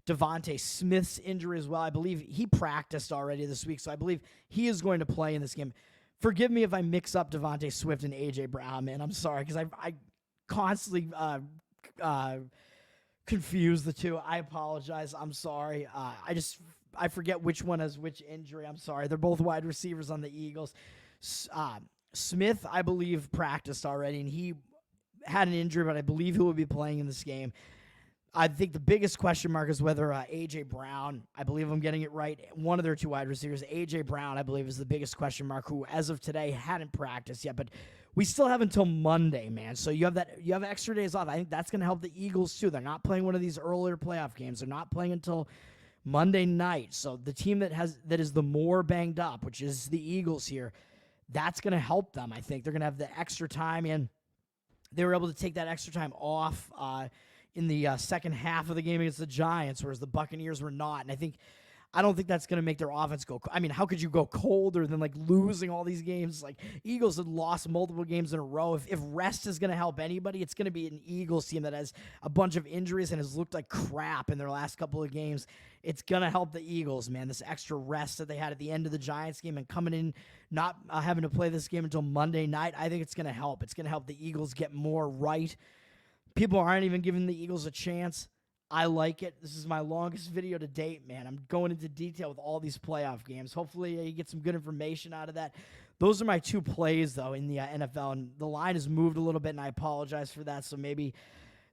Devontae Smith's injury as well. I believe he practiced already this week, so I believe he is going to play in this game. Forgive me if I mix up Devontae Swift and A.J. Brown, man. I'm sorry, because I constantly confuse the two. I apologize. I'm sorry. I forget which one has which injury. I'm sorry. They're both wide receivers on the Eagles. Smith, I believe, practiced already, and he had an injury, but I believe he will be playing in this game. I think the biggest question mark is whether A.J. Brown, I believe I'm getting it right, one of their two wide receivers, A.J. Brown, I believe, is the biggest question mark, who, as of today, hadn't practiced yet, but we still have until Monday, man. So you have extra days off. I think that's going to help the Eagles, too. They're not playing one of these earlier playoff games. They're not playing until Monday night. So the team that is the more banged up, which is the Eagles here, that's going to help them. I think they're going to have the extra time, and they were able to take that extra time off in the second half of the game against the Giants, whereas the Buccaneers were not. And I don't think that's going to make their offense go. I mean, how could you go colder than, like, losing all these games? Like, Eagles had lost multiple games in a row. If rest is going to help anybody, it's going to be an Eagles team that has a bunch of injuries and has looked like crap in their last couple of games. It's going to help the Eagles, man. This extra rest that they had at the end of the Giants game and coming in, not having to play this game until Monday night, I think it's going to help. It's going to help the Eagles get more right. People aren't even giving the Eagles a chance. I like it. This is my longest video to date, man. I'm going into detail with all these playoff games. Hopefully you get some good information out of that. Those are my two plays, though, in the NFL, and the line has moved a little bit, and I apologize for that, so maybe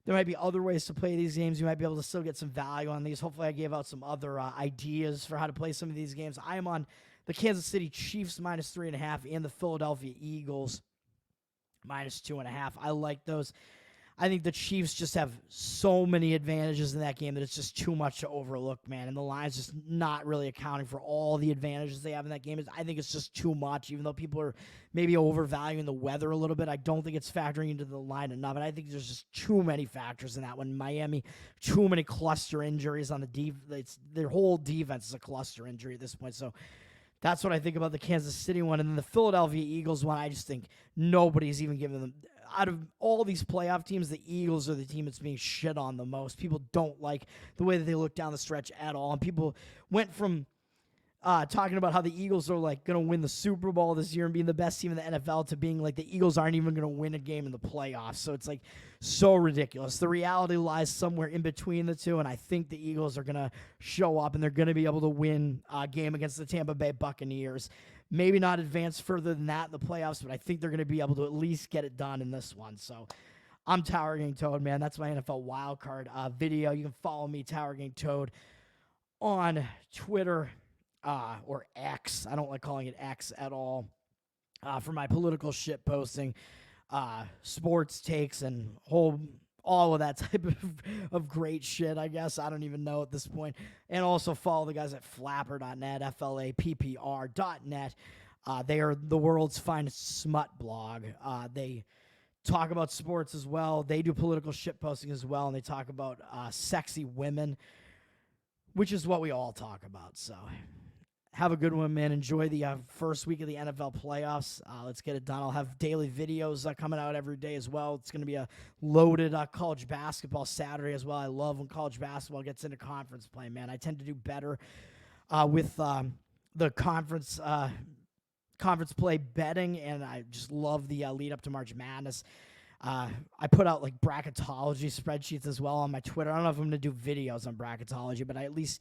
there might be other ways to play these games. You might be able to still get some value on these. Hopefully I gave out some other ideas for how to play some of these games. I am on the Kansas City Chiefs -3.5 and the Philadelphia Eagles -2.5. I like those. I think the Chiefs just have so many advantages in that game that it's just too much to overlook, man. And the line's just not really accounting for all the advantages they have in that game. I think it's just too much, even though people are maybe overvaluing the weather a little bit. I don't think it's factoring into the line enough. And I think there's just too many factors in that one. Miami, too many cluster injuries on the defense. Their whole defense is a cluster injury at this point. So that's what I think about the Kansas City one. And then the Philadelphia Eagles one, I just think nobody's even giving them. Out of all these playoff teams, the Eagles are the team that's being shit on the most. People don't like the way that they look down the stretch at all. And people went from talking about how the Eagles are, like, going to win the Super Bowl this year and being the best team in the NFL to being like the Eagles aren't even going to win a game in the playoffs. So it's, like, so ridiculous. The reality lies somewhere in between the two, and I think the Eagles are going to show up and they're going to be able to win a game against the Tampa Bay Buccaneers. Maybe not advance further than that in the playoffs, but I think they're going to be able to at least get it done in this one. So I'm Tower Gang Toad, man. That's my NFL wildcard video. You can follow me, Tower Gang Toad, on Twitter or X. I don't like calling it X at all. For my political shit posting, sports takes, and all of that type of great shit, I guess. I don't even know at this point. And also follow the guys at flapper.net, FLAPPR.net. They are the world's finest smut blog. They talk about sports as well. They do political shit posting as well, and they talk about sexy women, which is what we all talk about. So have a good one, man. Enjoy the first week of the NFL playoffs. Let's get it done. I'll have daily videos coming out every day as well. It's going to be a loaded college basketball Saturday as well. I love when college basketball gets into conference play, man. I tend to do better with the conference play betting, and I just love the lead up to March Madness. I put out like bracketology spreadsheets as well on my Twitter. I don't know if I'm going to do videos on bracketology, but I at least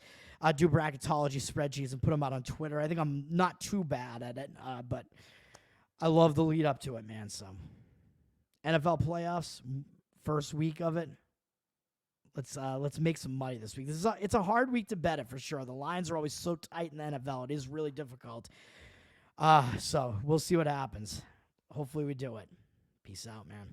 do bracketology spreadsheets and put them out on Twitter. I think I'm not too bad at it, but I love the lead up to it, man. So NFL playoffs, first week of it. Let's make some money this week. It's a hard week to bet it for sure. The lines are always so tight in the NFL. It is really difficult. So we'll see what happens. Hopefully we do it. Peace out, man.